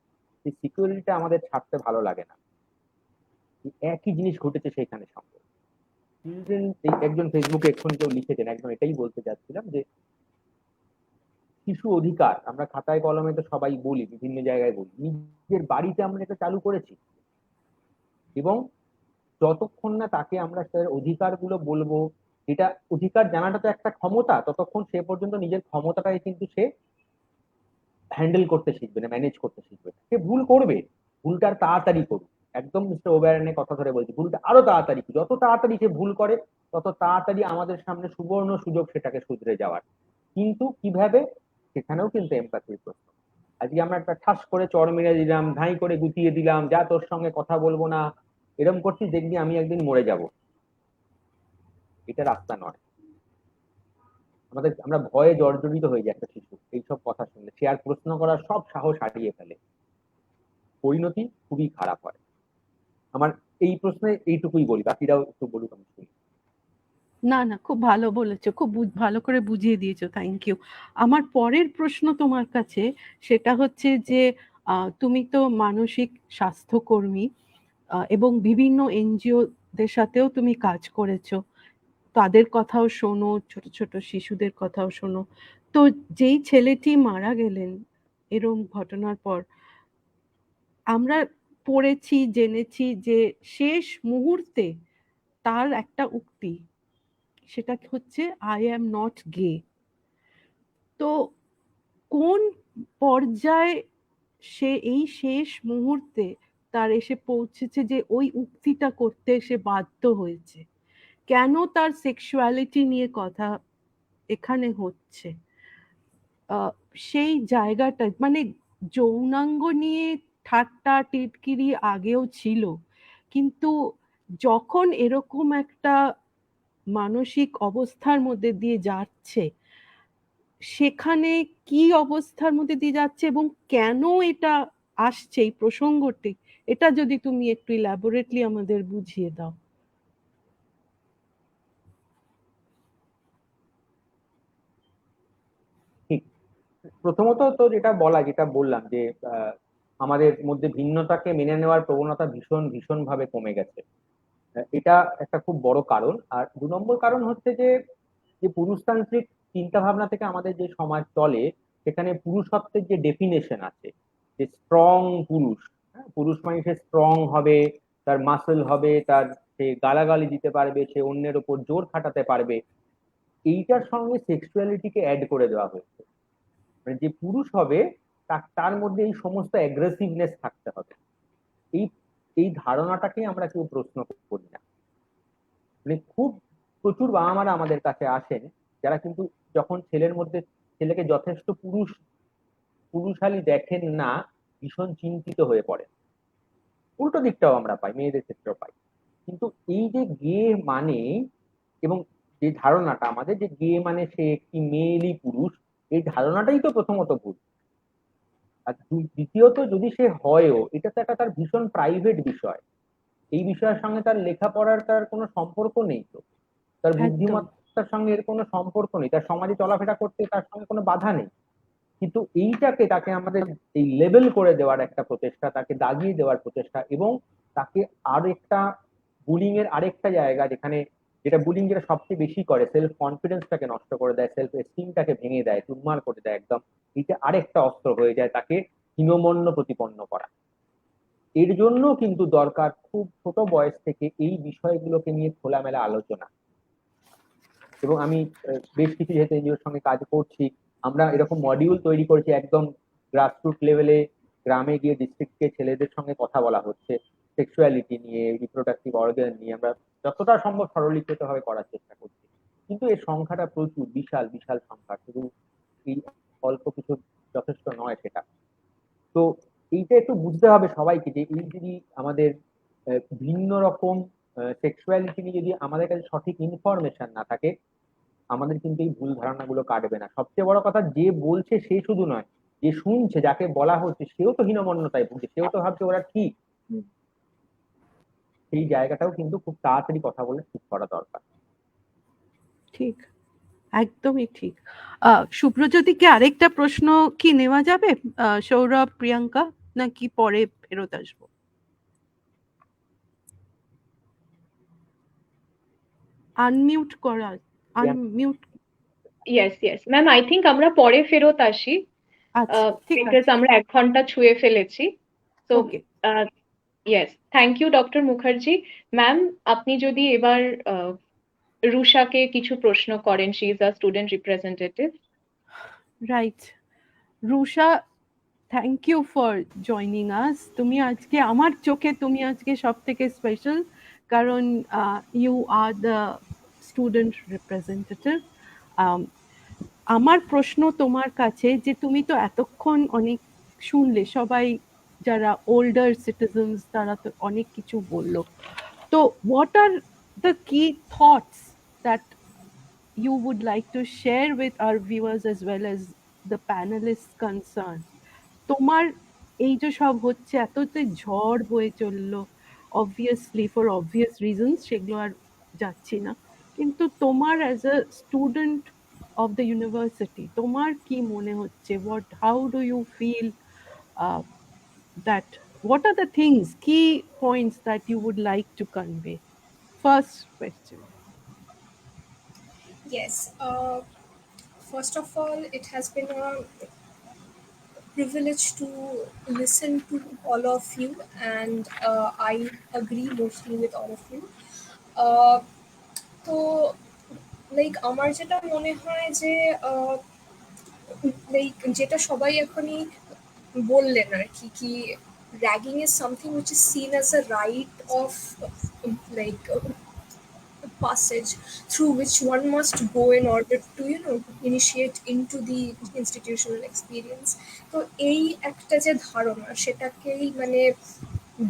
সেই সিকিউরিটিটা আমাদের ছাড়তে ভালো লাগে না। এই একই জিনিস ঘটেছে সেখানে সঙ্গে। চিলড্রেন, একজন ফেসবুকে এক্ষুনি কেউ লিখেছেন, একদম এটাই বলতে চাচ্ছিলাম, যে শিশু অধিকার আমরা খাতায় কলমে তো সবাই বলি, বিভিন্ন জায়গায় বলি, নিজের বাড়িতে আমরা এটা চালু করেছি, এবং যতক্ষণ না তাকে আমরা তার অধিকারগুলো বলবো, এটা অধিকার জানাটা তো একটা ক্ষমতা, ততক্ষণ সে পর্যন্ত নিজের ক্ষমতাটাকে কিন্তু সে হ্যান্ডেল করতে শিখবে না, ম্যানেজ করতে শিখবে না। সে ভুল করবে, ভুলটা আর তাড়াতাড়ি করুক। একদম মিস্টার ওব্যারনের কথা ধরে বলছি, ভুলটা আরো তাড়াতাড়ি, যত তাড়াতাড়ি সে ভুল করে তত তাড়াতাড়ি আমাদের সামনে সুবর্ণ সুযোগ সেটাকে শুধরে যাওয়ার। কিন্তু কিভাবে, সেখানেও কিন্তু এমপ্যাথির প্রশ্ন। আজকে আমরা একটা ঠাস করে চড় মেরে দিলাম, ধাই করে গুটিয়ে দিলাম, যা তোর সঙ্গে কথা বলবো না, এরকম করছিস দেখবি আমি একদিন মরে যাব, এটা রাস্তা নয়। আমরা ভয়ে জর্জরিত হয়ে যাই একটা শিশু এইসব কথা শুনলে, সে আর প্রশ্ন করার সব সাহস হারিয়ে ফেলে, পরিণতি খুবই খারাপ হয়। আমার এই প্রশ্নে এইটুকুই বলি, বাকিরাও একটু বলুক, আমি শুনি। না না, খুব ভালো বলেছো, খুব ভালো করে বুঝিয়ে দিয়েছো, থ্যাংক ইউ। আমার পরের প্রশ্ন তোমার কাছে সেটা হচ্ছে যে তুমি তো মানসিক স্বাস্থ্যকর্মী, এবং বিভিন্ন এনজিও দের সাথেও তুমি কাজ করেছো, তাদের কথাও শোনো, ছোট ছোট শিশুদের কথাও শোনো। তো যেই ছেলেটি মারা গেলেন এরম ঘটনার পর, আমরা পড়েছি, জেনেছি যে শেষ মুহূর্তে তার একটা উক্তি, সেটা হচ্ছে আই অ্যাম নট গে। তো কোন পর্যায়ে সে এই শেষ মুহূর্তে তার এসে পৌঁছেছে যে ওই উক্তিটা করতে সে বাধ্য হয়েছে? কেন তার সেক্সুয়ালিটি নিয়ে কথা এখানে হচ্ছে? সেই জায়গাটা মানে যৌনাঙ্গ নিয়ে ঠাট্টা টিটকিরি আগেও ছিল, কিন্তু যখন এরকম একটা মানসিক অবস্থার মধ্যে দিয়ে যাচ্ছে, সেখানে কি অবস্থার মধ্যে দিয়ে যাচ্ছে এবং কেন এটা আসছে এই প্রসঙ্গটি, এটা যদি তুমি একটু ইলাবোরেটলি আমাদের বুঝিয়ে দাও। ঠিক, প্রথমত তো যেটা বলা, যেটা বললাম যে আহ, আমাদের মধ্যে ভিন্নতাকে মেনে নেওয়ার প্রবণতা ভীষণ ভীষণ ভাবে কমে গেছে। এটা একটা খুব বড় কারণ। আর 2 নম্বর কারণ হচ্ছে যে যে পুরুষতান্ত্রিক চিন্তা ভাবনা থেকে আমাদের যে সমাজ চলে, সেখানে পুরুষত্বের যে ডেফিনেশন আছে, যে স্ট্রং পুরুষ, হ্যাঁ, পুরুষ মানে সে স্ট্রং হবে, তার মাসল হবে, তার সে গালাগালি দিতে পারবে, সে অন্যের ওপর জোর খাটাতে পারবে, এইটার সঙ্গে সেক্সুয়ালিটিকে অ্যাড করে দেওয়া হয়েছে। মানে যে পুরুষ হবে তার মধ্যে এই সমস্ত অ্যাগ্রেসিভনেস থাকতে হবে। এই এই ধারণাটাকে আমরা কেউ প্রশ্ন করি না। মানে খুব প্রচুর বাবা মারা আমাদের কাছে আসেন, যারা কিন্তু যখন ছেলেকে যথেষ্ট পুরুষালী দেখেন না, ভীষণ চিন্তিত হয়ে পড়ে। উল্টো দিকটাও আমরা পাই, মেয়েদের ক্ষেত্রেও পাই। কিন্তু এই যে গে মানে, এবং যে ধারণাটা আমাদের যে গে মানে সে একটি মেয়েলি পুরুষ, এই ধারণাটাই তো প্রথমত ভুল। আর দ্বিতীয়ত যদি সে হয়ও, এটা তো একটা তার ভীষণ প্রাইভেট বিষয়। এই বিষয়ের সঙ্গে তার লেখাপড়ার তার কোনো সম্পর্ক নেই, তো তার একদম বুদ্ধিমত্তার সঙ্গে এর কোনো সম্পর্ক নেই, তার সমাজে চলাফেরা করতে তার সঙ্গে কোনো বাধা নেই। কিন্তু এইটাকে তাকে আমাদের এই লেবেল করে দেওয়ার একটা প্রচেষ্টা, তাকে দাগিয়ে দেওয়ার প্রচেষ্টা, এবং তাকে আরেকটা বুলিং এর আরেকটা জায়গা যেখানে, যেটা বুলিং যেটা সবচেয়ে বেশি করে, সেলফ কনফিডেন্সটাকে নষ্ট করে দেয়, সেলফ এস্টিমটাকে ভেঙে দেয়, চুরমার করে দেয় একদম। এটা আরেকটা অস্ত্র হয়ে যায় তাকে হীনমন্য প্রতিপন্ন করা। এর জন্য কিন্তু দরকার খুব ছোট বয়স থেকে এই বিষয়গুলোকে নিয়ে খোলামেলা আলোচনা। এবং আমি বেশ কিছু যেহেতু এনজিওর সঙ্গে কাজ করছি, আমরা এরকম মডিউল তৈরি করেছি, একদম গ্রাসরুট লেভেলে গ্রামে গিয়ে ডিস্ট্রিক্টে ছেলেদের সঙ্গে কথা বলা হচ্ছে সেক্সুয়ালিটি নিয়ে, রিপ্রোডাক্টিভ অর্গান নিয়ে। আমরা যতটা সম্ভব সরলীকৃত ভাবে করার চেষ্টা করছি, কিন্তু এর সংখ্যাটা প্রচুর, বিশাল বিশাল সংখ্যা, শুধু এই অল্প কিছু যথেষ্ট নয় সেটা। তো এইটা একটু বুঝতে হবে সবাইকে, যে এই যদি আমাদের ভিন্ন রকম সেক্সুয়ালিটি নিয়ে যদি আমাদের কাছে সঠিক ইনফরমেশন না থাকে, আমাদের কিন্তু এই ভুল ধারণাগুলো কাটবে না। সবচেয়ে বড় কথা, যে বলছে সে শুধু নয়, যে শুনছে, যাকে বলা হচ্ছে, সেও তো হীনমন্যতায় ভুগছে, সেও তো ভাবছে ওরা ঠিক। সেই জায়গাটাও কিন্তু খুব তাড়াতাড়ি কথা বলে ঠিক করা দরকার। ঠিক, একদমই ঠিক। শুভ্রজ্যোতিকে আরেকটা প্রশ্ন কি নেওয়া যাবে? সৌরভ, প্রিয়াঙ্কা, নাকি পরে ফেরত আসবো? আনমিউট করা, unmute. Yes ma'am, I think আমরা পরে ফেরত আসি, আচ্ছা, ঠিক বিকজ আছে, আমরা 1 ঘন্টা ছুঁয়ে ফেলেছি। তো okay. Yes, thank you doctor Mukherjee. Ma'am, আপনি যদি এবার রুষাকে কিছু প্রশ্ন করেন, she is a student representative. Right, Rusha, thank you for joining us. তুমি আজকে আমার চোখে তুমি আজকে সব থেকে স্পেশাল, কারণ you are the student representative. আমার প্রশ্ন তোমার কাছে, যে তুমি তো এতক্ষণ অনেক শুনলে, সবাই যারা ওল্ডার সিটিজেন্স তারা তো অনেক কিছু বললো। তো হোয়াট আর দ্য কি thoughts that you would like to share with our viewers as well as the panelists concerned? তোমার এই যে সব হচ্ছে, এততে ঝড় বয়ে চললো, অবভিয়াসলি ফর অবভিয়াস রিজনস, সেগুলো আর যাচ্ছি না, কিন্তু তোমার as a student of the university তোমার কি মনে হচ্ছে? How do you feel that, what are the things, key points that you would like to convey? First question. Yes. First of all, it has been a privilege to listen to all of you, and I agree mostly with all of you. Uh, তো like আমার যেটা মনে হয় যে like যেটা সবাই এখনই বললেন আর কি, কি ragging is something which is seen as a rite of like passage through which one must go in order to initiate into the institutional experience. তো এই একটা যে ধারণা, সেটাকেই মানে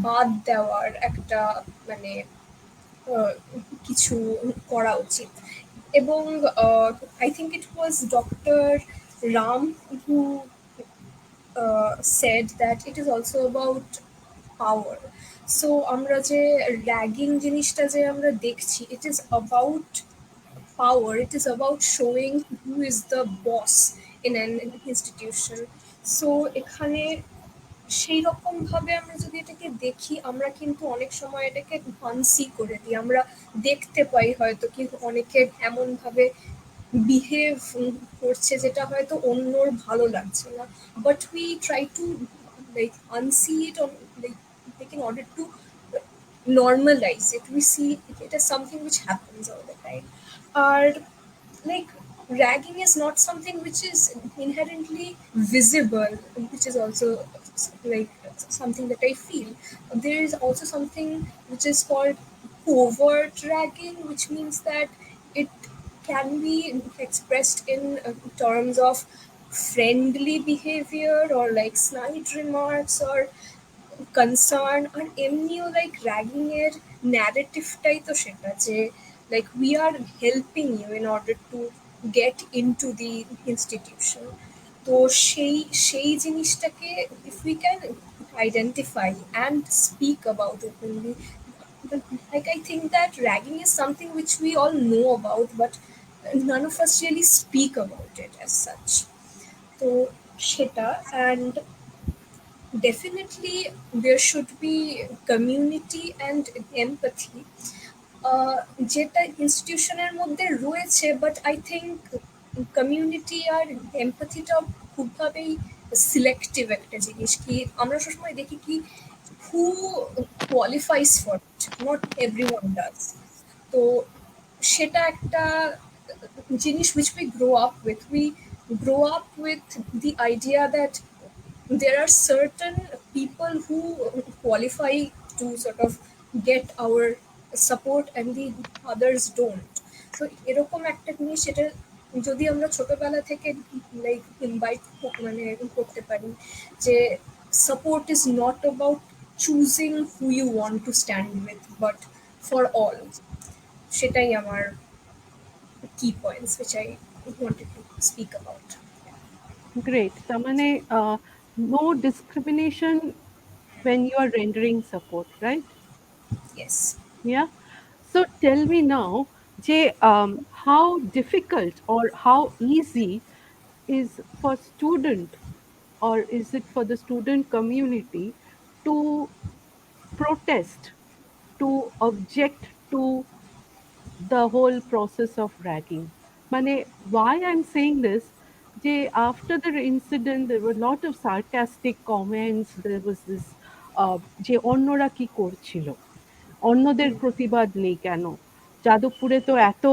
বাদ দেওয়ার একটা মানে কিছু করা উচিত। এবং I think it was doctor Ram who said that it is also about power. So আমরা যে র্যাগিং জিনিসটা যে আমরা দেখছি, it is about power, it is about showing who is the boss in an institution. So এখানে সেই রকম ভাবে আমরা যদি এটাকে দেখি, আমরা কিন্তু অনেক সময় এটাকে ফান্সি করে দিই। আমরা দেখতে পাই হয়তো কি অনেকে এমন ভাবে বিহেভ করছে যেটা হয়তো অন্যর ভালো লাগছে না, but we try to like Anshi it, like in order to normalize it. We see it as something which happens all the time. Or like ragging is not something which is inherently visible, which is also like something that I feel. There is also something which is called covert ragging, which means that it can be expressed in terms of friendly behavior or like snide remarks or concern. আর এমনিও like ragging এর ন্যারেটিভটাই তো সেটা, যে like we are helping you in order to get into the institution. তো সেই সেই জিনিসটাকে if we can identify and speak about openly, like I think that ragging is something which we all know about, but none of us really speak about it as such. So Shita, and definitely there should be community and empathy, যেটা ইনস্টিটিউশনের মধ্যে রয়েছে, but I think community আর এমপ্যাথিটা খুবভাবেই selective একটা জিনিস। কি আমরা সবসময় দেখি কি who qualifies for it, not everyone does. তো সেটা একটা জিনিস which we grow up with. We grow up with the idea that there are certain people who qualify to sort of get our support and the others don't. So এরকম একটা জিনিস, সেটা যদি আমরা ছোটবেলা থেকে লাইক ইনভাইট মানে করতে পারি যে support is not about choosing who you want to stand with but for all, সেটাই আমার key points which I wanted to speak about. Great. তার মানে no discrimination when you are rendering support, right? Yes. Yeah. So tell me now, Jay, how difficult or how easy is for student, or is it for the student community to protest, to object to the whole process of ragging? Mane, why I'm saying this, যে after the incident there were a lot of sarcastic comments, there was this যে অন্যরা কি করছিল, অন্যদের প্রতিবাদ নেই কেন, যাদবপুরে তো এত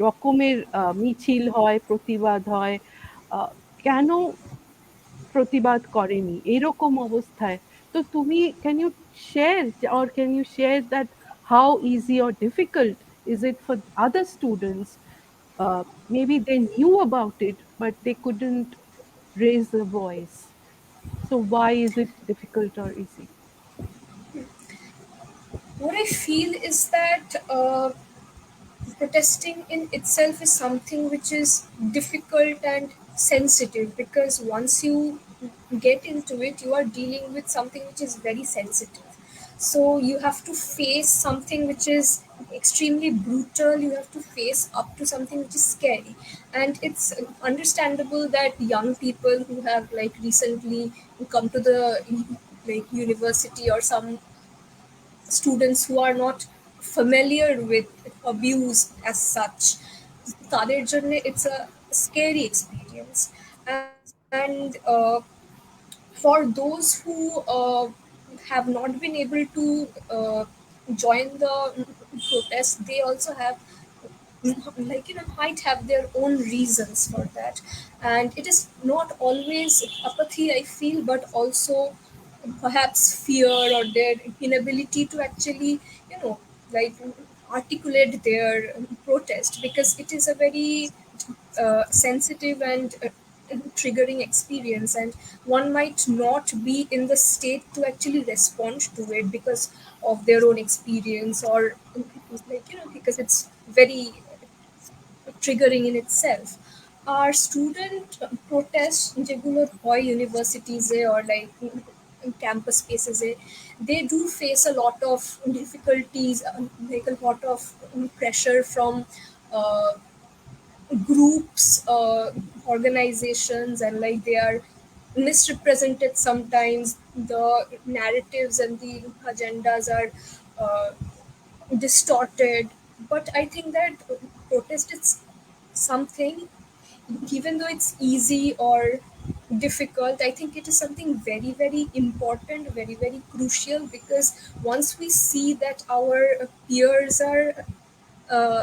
রকমের মিছিল হয়, প্রতিবাদ হয়, কেন প্রতিবাদ করেনি এরকম অবস্থায়? তো তুমি can you share, or can you share that how easy or difficult is it for other students? Maybe they knew about it but they couldn't raise their voice. So why is it difficult or easy? What I feel is that protesting in itself is something which is difficult and sensitive, because once you get into it, you are dealing with something which is very sensitive. So you have to face something which is extremely brutal, you have to face up to something which is scary. And it's understandable that young people who have like recently come to the like university, or some students who are not familiar with abuse as such, তাদের জন্য it's a scary experience. And for those who have not been able to join the protest, they also have like might have their own reasons for that. And it is not always apathy, I feel, but also perhaps fear, or their inability to actually like articulate their protest, because it is a very sensitive and triggering experience, and one might not be in the state to actually respond to it because of their own experience, or like because it's very triggering in itself. Our student protests যেগুলো হয় ইউনিভার্সিটিজে or like in campus spaces, they do face a lot of difficulties, like a lot of pressure from uh, groups, organizations, and like they are misrepresented sometimes. The narratives and the agendas are distorted. But I think that protest is something, even though it's easy or difficult, I think it is something very, very important, very, very crucial, because once we see that our peers are uh,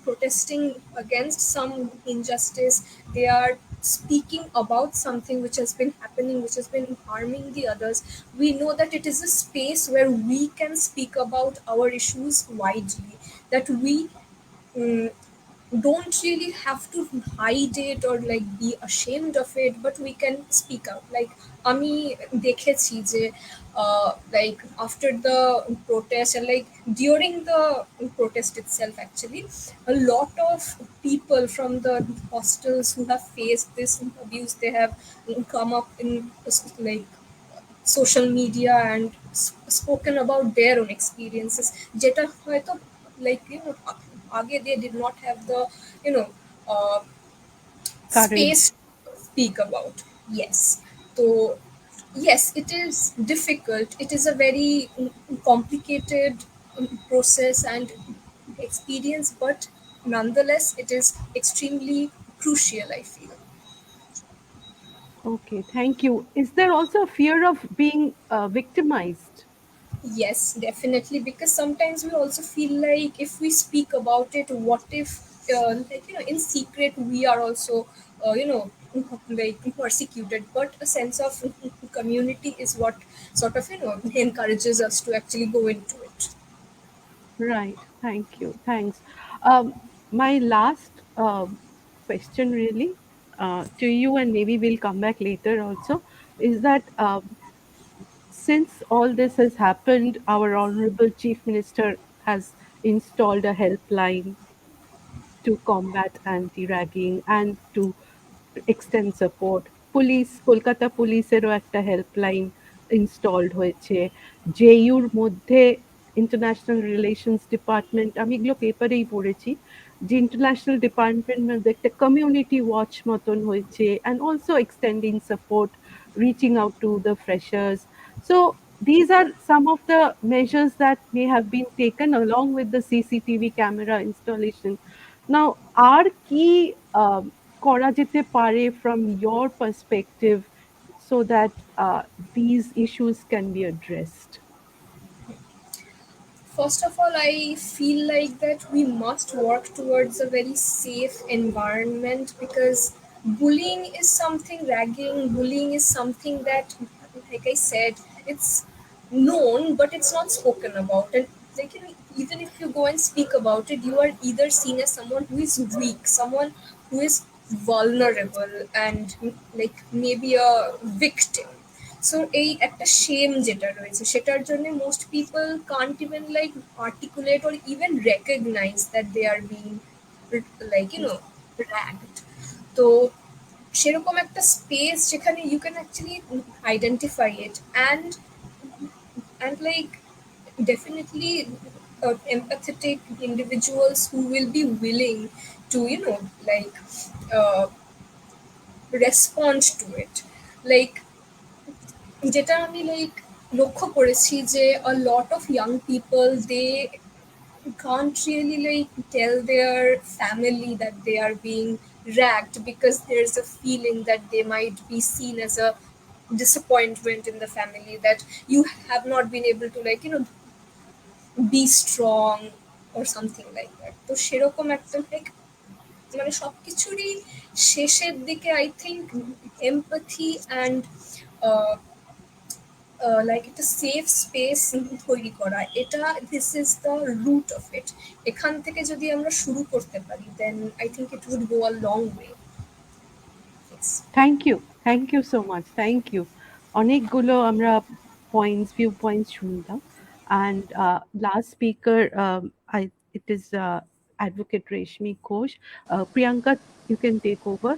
protesting against some injustice, they are speaking about something which has been happening, which has been harming the others, we know that it is a space where we can speak about our issues widely, that we mm, don't really have to hide it or like be ashamed of it, but we can speak out. Like আমি দেখেছি যে like after the protest, and like during the protest itself actually, a lot of people from the hostels who have faced this abuse, they have come up in like social media and spoken about their own experiences, যেটা হয়তো like আগে they did not have the you know uh, Courage. space to speak about. Yes. So, yes, it is difficult. It is a very complicated process and experience, but nonetheless, it is extremely crucial, I feel. Okay, thank you. Is there also a fear of being victimized? Yes, definitely. Because sometimes we also feel like if we speak about it, what if, in secret, we are also, like persecuted. But a sense of community is what sort of, encourages us to actually go into it. Right. Thank you. Thanks. My last question, really, to you, and maybe we'll come back later also, is that since all this has happened, our Honorable Chief Minister has installed a helpline to combat anti-ragging and to extend support. Police Kolkata পুলিশেরও একটা helpline installed হয়েছে। জেইউর মধ্যে international relations department, আমি এগুলো পেপারেই পড়েছি, যে international department মধ্যে একটা কমিউনিটি ওয়াচ মতন হয়েছে, and also extending support, reaching out to the freshers. So these are some of the measures that may have been taken along with the CCTV camera installation. Now, আর কি করা যেতে পারে from your perspective so that these issues can be addressed? First of all, I feel like that we must work towards a very safe environment, because bullying is something that, like I said, it's known, but it's not spoken about. And like, even if you go and speak about it, you are either seen as someone who is weak, someone who is vulnerable, and like maybe a victim. So এই একটা shame যেটা রয়েছে, সেটার জন্য most people can't even like articulate or even recognise that they are being like ragged. তো সেরকম একটা space যেখানে you can actually identify it and like definitely empathetic individuals who will be willing to like uh, respond to it, like যেটা আমি like লক্ষ্য করেছি যে a lot of young people, they can't really like tell their family that they are being ragged, because there's a feeling that they might be seen as a disappointment in the family, that you have not been able to like be strong or something like that. তো সেরকম একটা like মানে সবকিছুরই শেষের দিকে I think empathy and like একটা safe space তৈরি করা, এটা this is the root of it. এখান থেকে যদি আমরা শুরু করতে পারি, then I think it would go a long way. Thank you so much, thank you. অনেকগুলো আমরা ভিউ পয়েন্টস শুনলাম। And last speaker, it is Advocate Reshmi Ghosh. Priyanka, you can take over.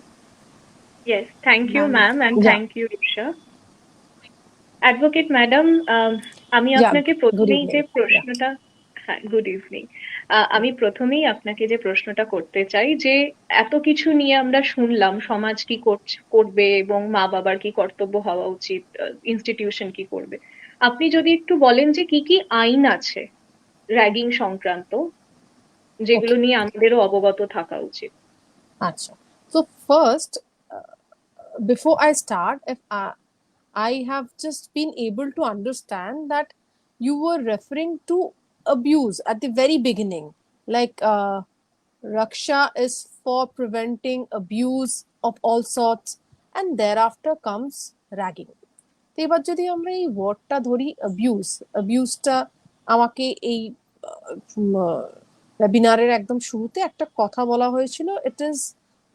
Yes, thank you, Ma'am. ma'am, and Yeah, thank you, Risha. Advocate madam, আমি yeah. আপনাকে Good প্রথমেই যে evening. Yeah. প্রশ্নটা, হ্যাঁ, good evening. আমি প্রথমেই আপনাকে যে প্রশ্নটা করতে চাই, যে এত কিছু নিয়ে আমরা শুনলাম, সমাজ কি করবে এবং মা বাবার কি কর্তব্য হওয়া উচিত, ইনস্টিটিউশন কি করবে, আপনি যদি একটু বলেন যে কি কি আইন আছে র্যাগিং সংক্রান্ত, যেগুলো Okay. নিয়ে আমাদেরও অবগত থাকা উচিত। Acha. So first, before I start, if I have just been able to understand that you were referring to abuse at the very beginning, like RACSHA is for preventing abuse of all sorts, and thereafter comes ragging. তো এবার যদি আমরা এই ওয়ার্ডটা ধরি, অ্যাবিউজটা আমাকে এই ওয়েবিনারের একদম শুরুতে একটা কথা বলা হয়েছিল, it is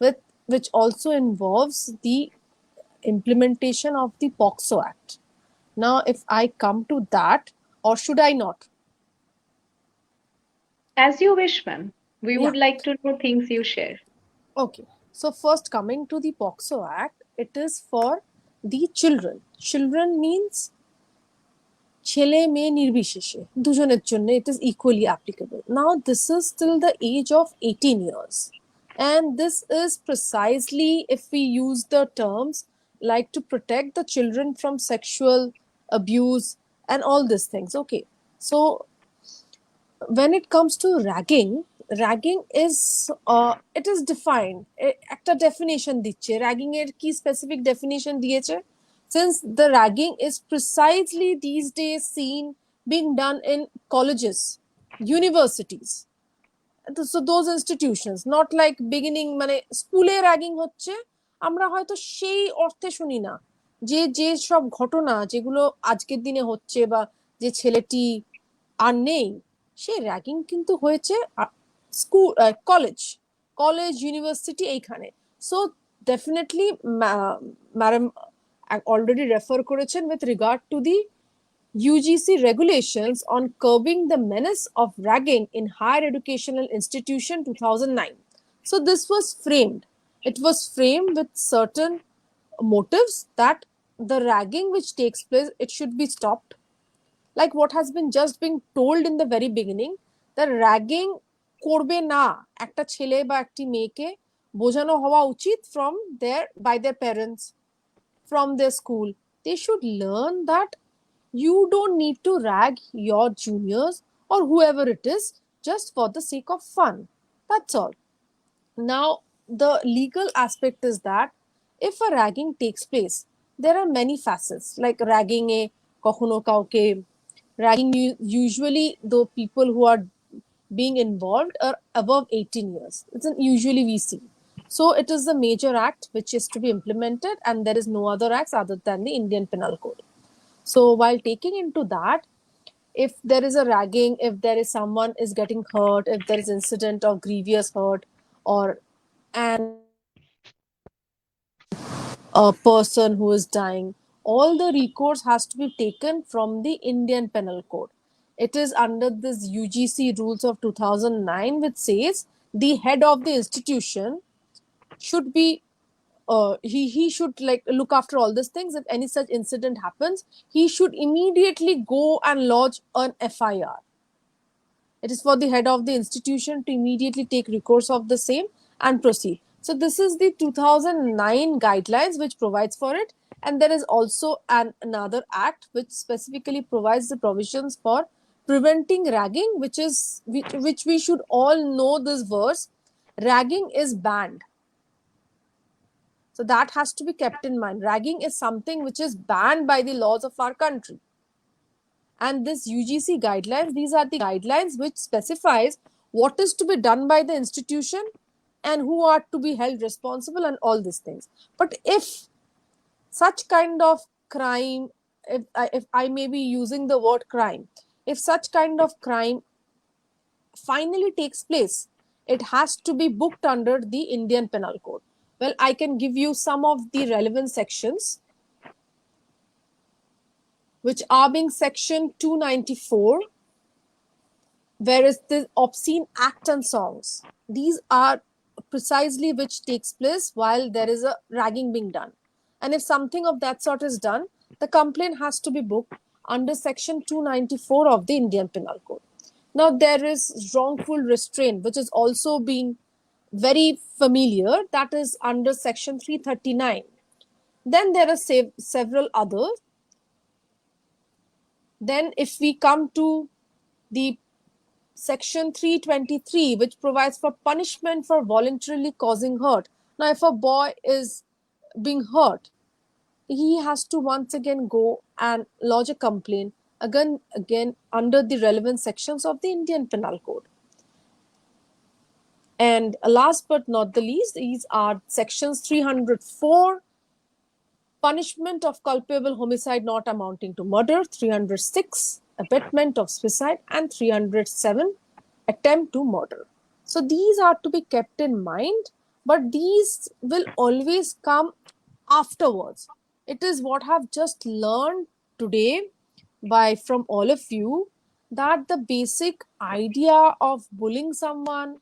with which also involves the implementation of the POCSO Act. Now, if I come to that, or should I not? As you wish, ma'am. We would Yeah. like to know things you share. Okay. So first, coming to the POCSO Act, it is for the children. Children means ছেলে মেয়ে নির্বিশেষে দুজনের জন্য it is equally applicable. Now this is till the age of 18 years, and this is precisely, if we use the terms like, to protect the children from sexual abuse and all these things. Okay, so when it comes to ragging is it is defined, একটা definition দিচ্ছে ragging এর কি specific definition দিয়েছে, since the ragging is precisely these days seen being done in colleges, universities, so those institutions, not like beginning, মানে স্কুলে ragging হচ্ছে আমরা হয়তো সেই অর্থে শুনি না, যে যে সব ঘটনা যেগুলো আজকের দিনে হচ্ছে বা যে ছেলেটি আর নেই, সেই র্যাগিং কিন্তু হয়েছে স্কুল, কলেজ ইউনিভার্সিটি এইখানে। So definitely madam already refer করেছেন with regard to the UGC regulations on curbing the menace of ragging in higher educational institution 2009. So this was framed. It was framed with certain motives that the ragging which takes place, it should be stopped. Like what has been just being told in the very beginning, the ragging করবে না একটা ছেলে বা একটি মেয়েকে বোঝানো হওয়া উচিত from by their parents, from their school. They should learn that you don't need to rag your juniors or whoever it is just for the sake of fun. That's all. Now, the legal aspect is that if a ragging takes place, there are many facets, like ragging a কখনো কাউকে, ragging usually the people who are being involved are above 18 years. It's usually we see. So it is the major act which is to be implemented, and there is no other acts other than the Indian Penal Code. So while taking into that, if there is a ragging, if there is someone is getting hurt, if there is incident of grievous hurt, or an a person who is dying, all the recourse has to be taken from the Indian Penal Code. It is under this UGC rules of 2009, which says the head of the institution should be he should like look after all these things. If any such incident happens, he should immediately go and lodge an FIR. It is for the head of the institution to immediately take recourse of the same and proceed. So this is the 2009 guidelines which provides for it, and there is also another act which specifically provides the provisions for preventing ragging, which we should all know this verse: ragging is banned. So that has to be kept in mind. Ragging is something which is banned by the laws of our country. And this UGC guidelines, these are the guidelines which specifies what is to be done by the institution and who are to be held responsible and all these things. But if such kind of crime, if I may be using the word crime, if such kind of crime finally takes place, it has to be booked under the Indian Penal Code. Well, I can give you some of the relevant sections, which are being section 294, whereas the obscene act and songs. These are precisely which takes place while there is a ragging being done. And if something of that sort is done, the complaint has to be booked under section 294 of the Indian Penal Code. Now, there is wrongful restraint, which is also being very familiar, that is under section 339. Then there are several others. Then if we come to the section 323, which provides for punishment for voluntarily causing hurt. Now, if a boy is being hurt, he has to once again go and lodge a complaint, again under the relevant sections of the Indian Penal Code. And last but not the least, these are sections 304, punishment of culpable homicide not amounting to murder, 306, abetment of suicide, and 307, attempt to murder. So these are to be kept in mind, but these will always come afterwards. It is what I've just learned today from all of you, that the basic idea of bullying someone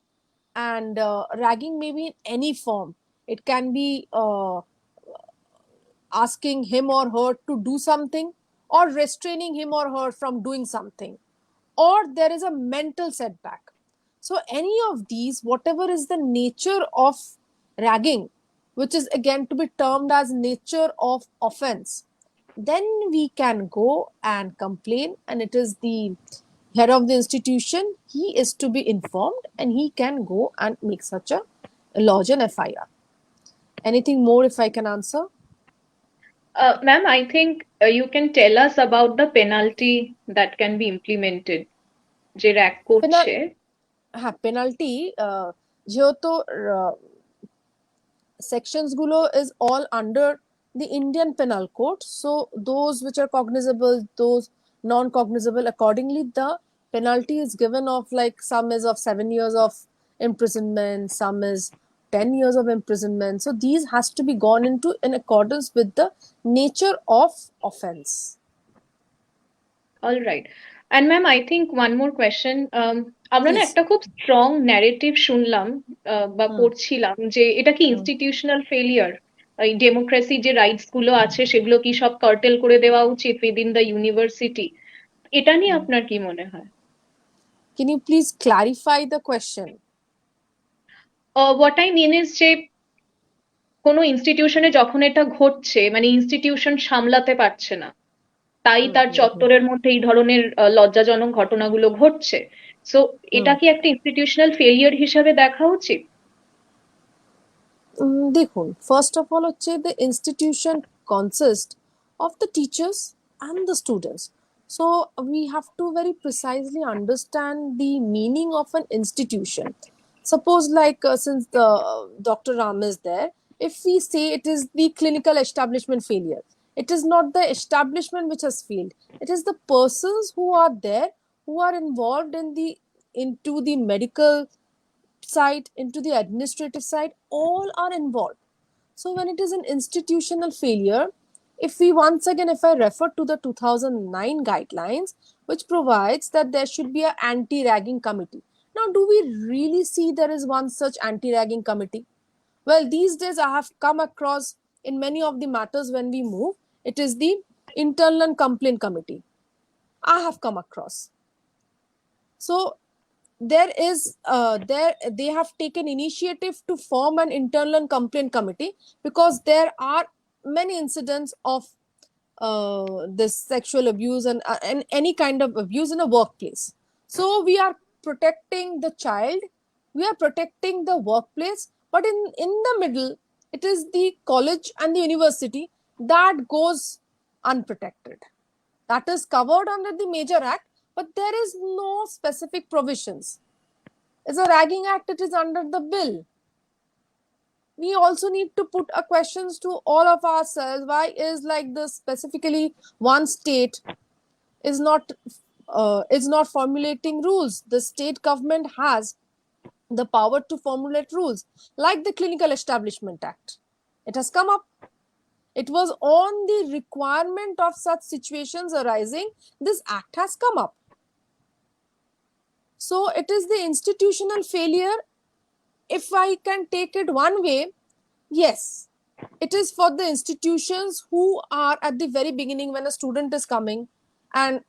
and ragging may be in any form. It can be asking him or her to do something, or restraining him or her from doing something, or there is a mental setback. So, any of these, whatever is the nature of ragging, which is again to be termed as nature of offense, then we can go and complain, and it is the head of the institution, he is to be informed and he can go and make such a lodge an FIR. Anything more if I can answer? Ma'am, I think you can tell us about the penalty that can be implemented. যে rack Penal করছে হ্যাঁ penalty যেহেতু sections gulo is all under the Indian Penal Code, so those which are cognizable, those non-cognizable, accordingly the penalty is given of, like, some is of 7 years of imprisonment, some is 10 years of imprisonment. So these has to be gone into in accordance with the nature of offense. All right and ma'am I think one more question আমরা না Please. একটা খুব strong narrative শুনলাম বা পড়ছিলাম যে এটা কি ইনস্টিটিউশনাল ফেলিয়ার, এই ডেমোক্রেসি যে রাইটস গুলো আছে সেগুলো কি সব কার্টেল করে দেওয়া উচিত উইদিন দ্য ইউনিভার্সিটি, এটা নিয়ে আপনার কি মনে হয়? Can you please clarify the question? What I mean is যে কোনো ইনস্টিটিউশনে যখন এটা ঘটছে, মানে ইনস্টিটিউশন সামলাতে পারছে না, তাই তার চত্বরের মধ্যে এই ধরনের লজ্জাজনক ঘটনাগুলো ঘটছে, সো এটা কি একটা ইনস্টিটিউশনাল ফেলিয়ার হিসেবে দেখা উচিত? দেখুন, ফার্স্ট অফ অল হচ্ছে the institution consists of the teachers and the students. So we have to very precisely understand the meaning of an institution. Suppose, like, since the Dr. Ram is there, if we say it is the clinical establishment failure, it is not the establishment which has failed, it is the persons who are there, who are involved in the into the medical side, into the administrative side, all are involved. So when it is an institutional failure, if we once again, if I refer to the 2009 guidelines, which provides that there should be an anti-ragging committee. Now, do we really see there is one such anti-ragging committee? Well, these days I have come across in many of the matters when we move, it is the internal complaint committee I have come across. So there is they have taken initiative to form an internal complaint committee because there are many incidents of this sexual abuse and any kind of abuse in a workplace. So we are protecting the child, we are protecting the workplace, but in the middle it is the college and the university that goes unprotected. That is covered under the Major Act, but there is no specific provisions. It's a ragging act, it is under the bill. We also need to put a questions to all of ourselves. Why is like this specifically one state is not formulating rules? The state government has the power to formulate rules, like the Clinical Establishment Act. It has come up. It was on the requirement of such situations arising, this act has come up. So it is the institutional failure. If I can take it one way, yes, it is for the institutions who are at the very beginning, when a student is coming and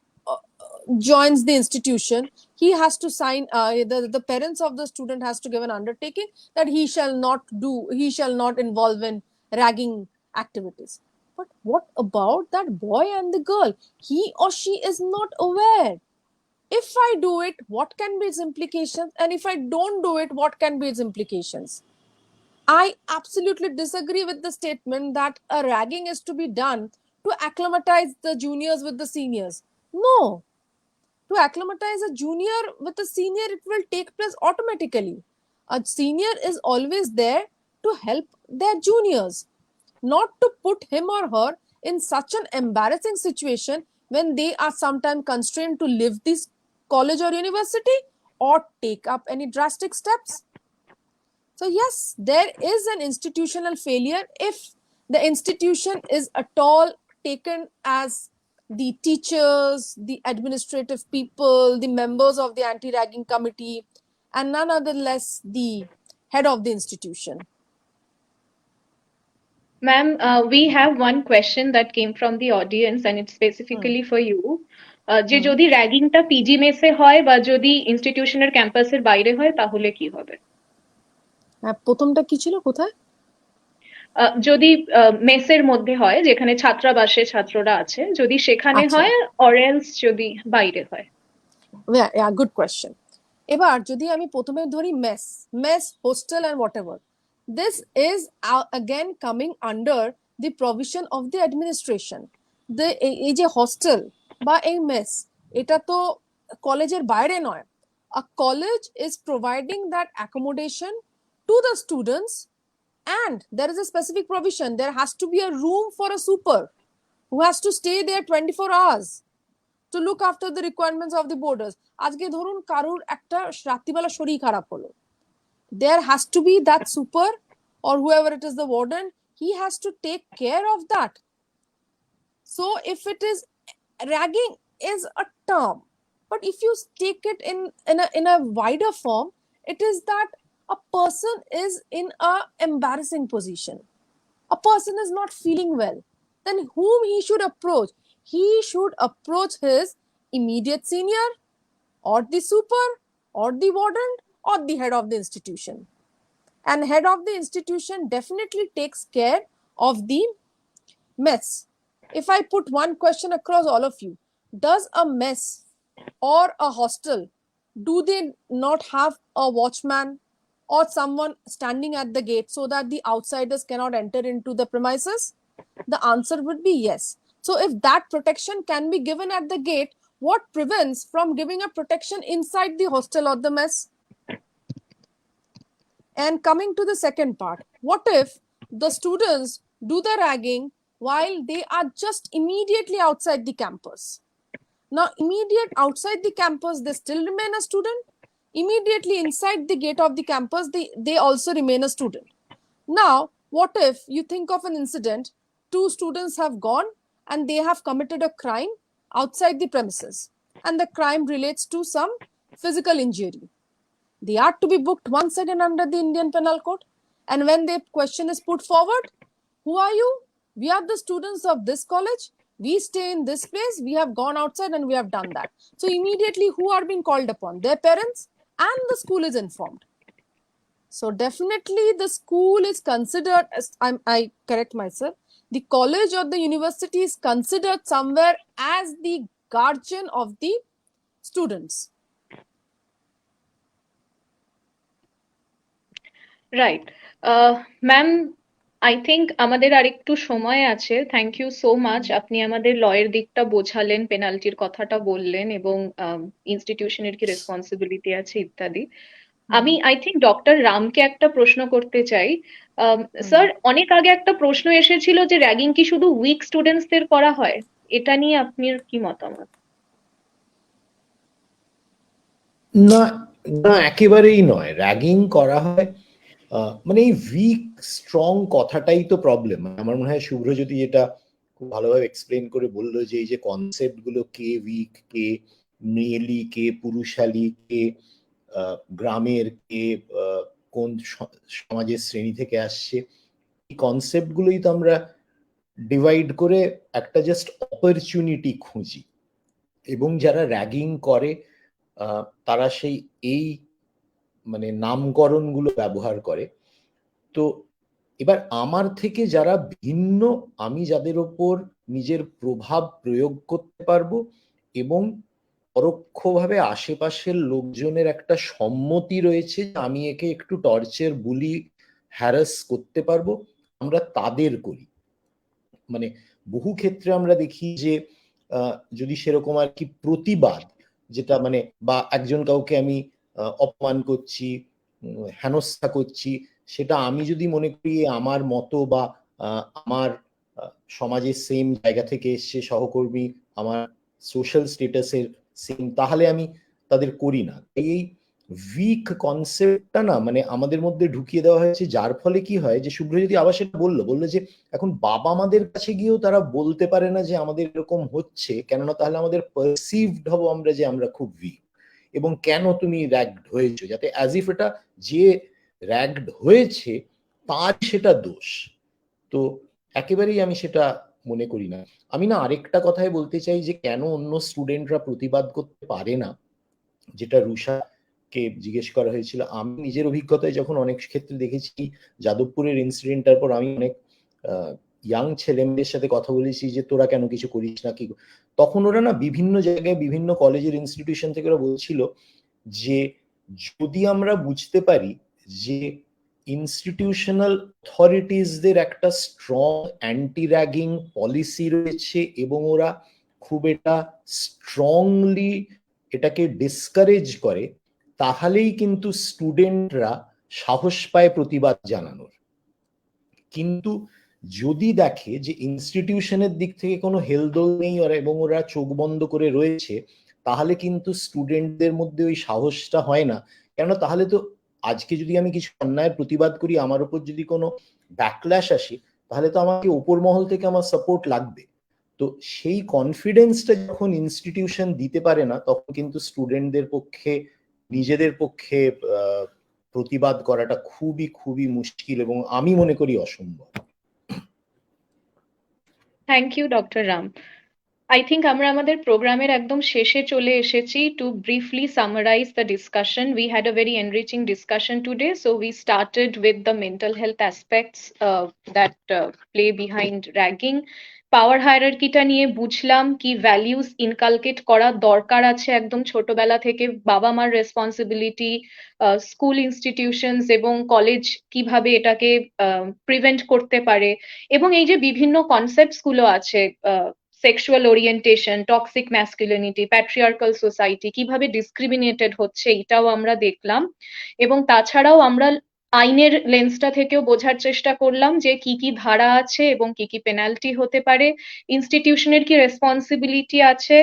joins the institution, he has to sign, the parents of the student has to give an undertaking that he shall not involve in ragging activities. But what about that boy and the girl? He or she is not aware. If I do it, what can be its implications? And if I don't do it, what can be its implications? I absolutely disagree with the statement that a ragging is to be done to acclimatize the juniors with the seniors. No. To acclimatize a junior with a senior, it will take place automatically. A senior is always there to help their juniors, not to put him or her in such an embarrassing situation when they are sometimes constrained to leave this college or university or take up any drastic steps. So yes, there is an institutional failure if the institution is at all taken as the teachers, the administrative people, the members of the anti-ragging committee, and none other less the head of the institution. Ma'am, we have one question that came from the audience and it's specifically for you. যে যদি র্যাগিংটা PG মেসে হয় বা যদি ইনস্টিটিউশনের ক্যাম্পাসের বাইরে হয় তাহলে কি হবে? প্রথমটা কি ছিল, কোথায়? যদি মেসের মধ্যে হয়, যেখানে ছাত্রাবাসে ছাত্ররা আছে, যদি সেখানে আচ্ছা। হয়, অর এলস যদি বাইরে হয়। Good question. এবার যদি আমি প্রথমে ধরি mess, hostel and whatever, this is again coming under the provision of the administration. এই যে হস্টেল বা এই মেস, এটা তো কলেজের বাইরে নয়। A college is providing that accommodation to the students, and there is a specific provision. There has to be a room for a super who has to stay there 24 hours to look after the requirements of the boarders. আজকে ধরুন কারুর একটা রাত্রিবেলা শরীর খারাপ হলো, there has to be that super or whoever it is, the warden, he has to take care of that. So if it is, ragging is a term, but if you take it in a wider form, it is that a person is in a embarrassing position, a person is not feeling well, then whom he should approach? He should approach his immediate senior or the super or the warden or the head of the institution. And head of the institution definitely takes care of the mess. If I put one question across all of you, does a mess or a hostel, do they not have a watchman or someone standing at the gate so that the outsiders cannot enter into the premises? The answer would be yes. So if that protection can be given at the gate, what prevents from giving a protection inside the hostel or the mess? And coming to the second part, what if the students do the ragging while they are just immediately outside the campus? Now, immediate outside the campus, they still remain a student. Immediately inside the gate of the campus, they also remain a student. Now, what if you think of an incident, two students have gone and they have committed a crime outside the premises, and the crime relates to some physical injury. They are to be booked once again under the Indian Penal Code. And when the question is put forward, who are you? We are the students of this college. We stay in this place. We have gone outside and we have done that. So immediately who are being called upon? Their parents, and the school is informed. So definitely the school is considered, as I correct myself, the college or the university is considered somewhere as the guardian of the students. Right ma'am, I think আমাদের আরেকটু সময় আছে। Thank you so much, আপনি আমাদের লয়ের দিকটা বোঝালেন, পেনাল্টির কথাটা বললেন এবং ইনস্টিটিউশনের কি রেসপন্সিবিলিটি আছে ইত্যাদি। আমি আই থিঙ্ক ডক্টর রামকে একটা প্রশ্ন করতে চাই। স্যার, অনেক আগে একটা প্রশ্ন এসেছিল যে র্যাগিং কি শুধু উইক স্টুডেন্টসদের করা হয়, এটা নিয়ে আপনার কি মতামত? না না, একেবারেই নয়। র্যাগিং করা হয় মানে এই উইক স্ট্রং কথাটাই তো প্রবলেম। আমার মনে হয় শুভ্রজ্যোতি যেটা খুব ভালোভাবে এক্সপ্লেন করে বললো যে এই যে কনসেপ্ট গুলো, কে উইক, কে মেয়েলি, কে পুরুষালী, কে গ্রামের, কে কোন সমাজের শ্রেণী থেকে আসছে, এই কনসেপ্ট গুলোই তো আমরা ডিভাইড করে একটা জাস্ট অপরচুনিটি খুঁজি, এবং যারা র্যাগিং করে তারা সেই এই মানে নামকরণগুলো ব্যবহার করে। তো এবার আমার থেকে যারা ভিন্ন, আমি যাদের ওপর নিজের প্রভাব প্রয়োগ করতে পারবো এবং পরোক্ষভাবে আশেপাশের লোকজনের একটা সম্মতি রয়েছে যে আমি একে একটু টর্চার, বুলি, হ্যারাস করতে পারবো, আমরা তাদের করি। মানে বহু ক্ষেত্রে আমরা দেখি যে যদি সেরকম আর কি প্রতিবাদ, যেটা মানে বা একজন কাউকে আমি অপমান করছি, হেনস্থা করছি, সেটা আমি যদি মনে করি আমার মতো বা আমার সমাজের সেম জায়গা থেকে এসছে সহকর্মী, আমার সোশ্যাল স্টেটাসের সেম, তাহলে আমি তাদের করি না। এই উইক কনসেপ্টটা না মানে আমাদের মধ্যে ঢুকিয়ে দেওয়া হয়েছে, যার ফলে কি হয় যে শুভ্রজ্যোতি আবার সেটা বললো যে এখন বাবা মাদের কাছে গিয়েও তারা বলতে পারে না যে আমাদের এরকম হচ্ছে, কেননা তাহলে আমাদের পারসিভড হবো আমরা যে আমরা খুব উইক, এবং কেন তুমি র্যাগড হয়েছো, যাতে অ্যাজ ইফ এটা যে র্যাগড হয়েছে তার সেটা দোষ। তো একেবারেই আমি সেটা মনে করি না। আমি না আরেকটা কথাই বলতে চাই যে কেন অন্য স্টুডেন্টরা প্রতিবাদ করতে পারে না, যেটা রুষাকে জিজ্ঞেস করা হয়েছিল। আমি নিজের অভিজ্ঞতায় যখন অনেক ক্ষেত্রে দেখেছি, যাদবপুরের ইনসিডেন্টটার পর আমি অনেক ইয়াং ছেলেমেয়েদের সাথে কথা বলেছি যে তোরা কেন কিছু করিস না, কি তখন ওরা না বিভিন্ন জায়গায় বিভিন্ন কলেজের ইনস্টিটিউশন থেকে ওরা বলছিল যে যদি আমরা বুঝতে পারি যে ইনস্টিটিউশনাল অথরিটিসদের একটা স্ট্রং অ্যান্টি র্যাগিং পলিসি রয়েছে এবং ওরা খুব এটা স্ট্রংলি এটাকে ডিসকারেজ করে, তাহলেই কিন্তু স্টুডেন্টরা সাহস পায় প্রতিবাদ জানানোর। কিন্তু যদি দেখে যে ইনস্টিটিউশনের দিক থেকে কোনো হেলদোল নেই ওরা এবং ওরা চোখ বন্ধ করে রয়েছে, তাহলে কিন্তু স্টুডেন্টদের মধ্যে ওই সাহসটা হয় না। কেন, তাহলে তো আজকে যদি আমি কিছু অন্যায়ের প্রতিবাদ করি, আমার উপর যদি কোনো ব্যাকল্যাশ আসে, তাহলে তো আমাকে ওপর মহল থেকে আমার সাপোর্ট লাগবে। তো সেই কনফিডেন্সটা যখন ইনস্টিটিউশন দিতে পারে না, তখন কিন্তু স্টুডেন্টদের পক্ষে নিজেদের পক্ষে প্রতিবাদ করাটা খুবই খুবই মুশকিল এবং আমি মনে করি অসম্ভব। Thank you doctor Ram. I think আমরা আমাদের প্রোগ্রামের একদম শেষে চলে এসেছি। To briefly summarize the discussion, we had a very enriching discussion today. So we started with the mental health aspects that play behind ragging. পাওয়ার হায়ারার্কিটা নিয়ে বুঝলাম কি ভ্যালিউস ইনকালকেট করা দরকার আছে একদম ছোটবেলা থেকে, বাবা মার রেসপন্সিবিলিটি, স্কুল ইনস্টিটিউশনস এবং কলেজ কিভাবে এটাকে প্রিভেন্ট করতে পারে, এবং এই যে বিভিন্ন কনসেপ্টস গুলো আছে, sexual orientation, toxic masculinity, patriarchal society কিভাবে ডিসক্রিমিনেটেড হচ্ছে, এটাও আমরা দেখলাম। এবং তাছাড়াও আমরা আইনের লেন্সটা থেকেও বোঝার চেষ্টা করলাম যে কি কি ধারা আছে এবং কি কি পেনাল্টি হতে পারে, ইনস্টিটিউশনের কি রেসপন্সিবিলিটি আছে,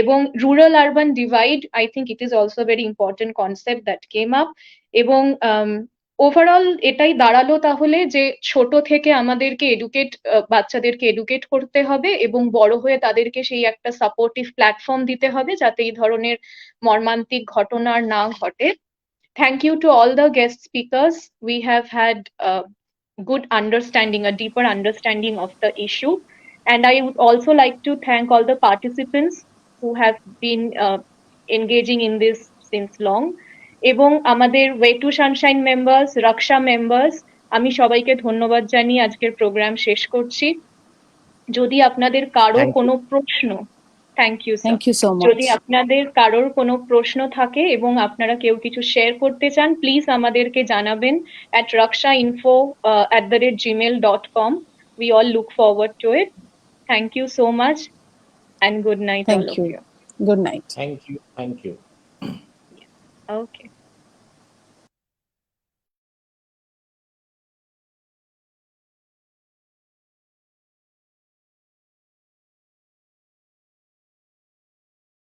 এবং rural urban divide, I think it is also very important concept that came up. এবং ওভারঅল এটাই দাঁড়ালো তাহলে যে ছোট থেকে আমাদেরকে বাচ্চাদেরকে এডুকেট করতে হবে এবং বড় হয়ে তাদেরকে সেই একটা সাপোর্টিভ প্ল্যাটফর্ম দিতে হবে যাতে এই ধরনের মর্মান্তিক ঘটনা আর না ঘটে। Thank you to all the guest speakers. We have had a good understanding, a deeper understanding of the issue. And I would also like to thank all the participants who have been engaging in this since long. এবং আমাদের way to sunshine members, Raksha members, আমি সবাইকে ধন্যবাদ জানিয়ে আজকের programme শেষ করছি। যদি আপনাদের কারো কোনো প্রশ্ন, thank you sir, Thank you so much. যদি আপনাদের কারোর কোনো প্রশ্ন থাকে এবং আপনারা কেউ কিছু শেয়ার করতে চান, প্লিজ আমাদেরকে জানাবেন at rakshainfo@gmail.com. We all look forward to it. Thank you so much and good night all Thank of you. you. Good night. Thank you. Okay.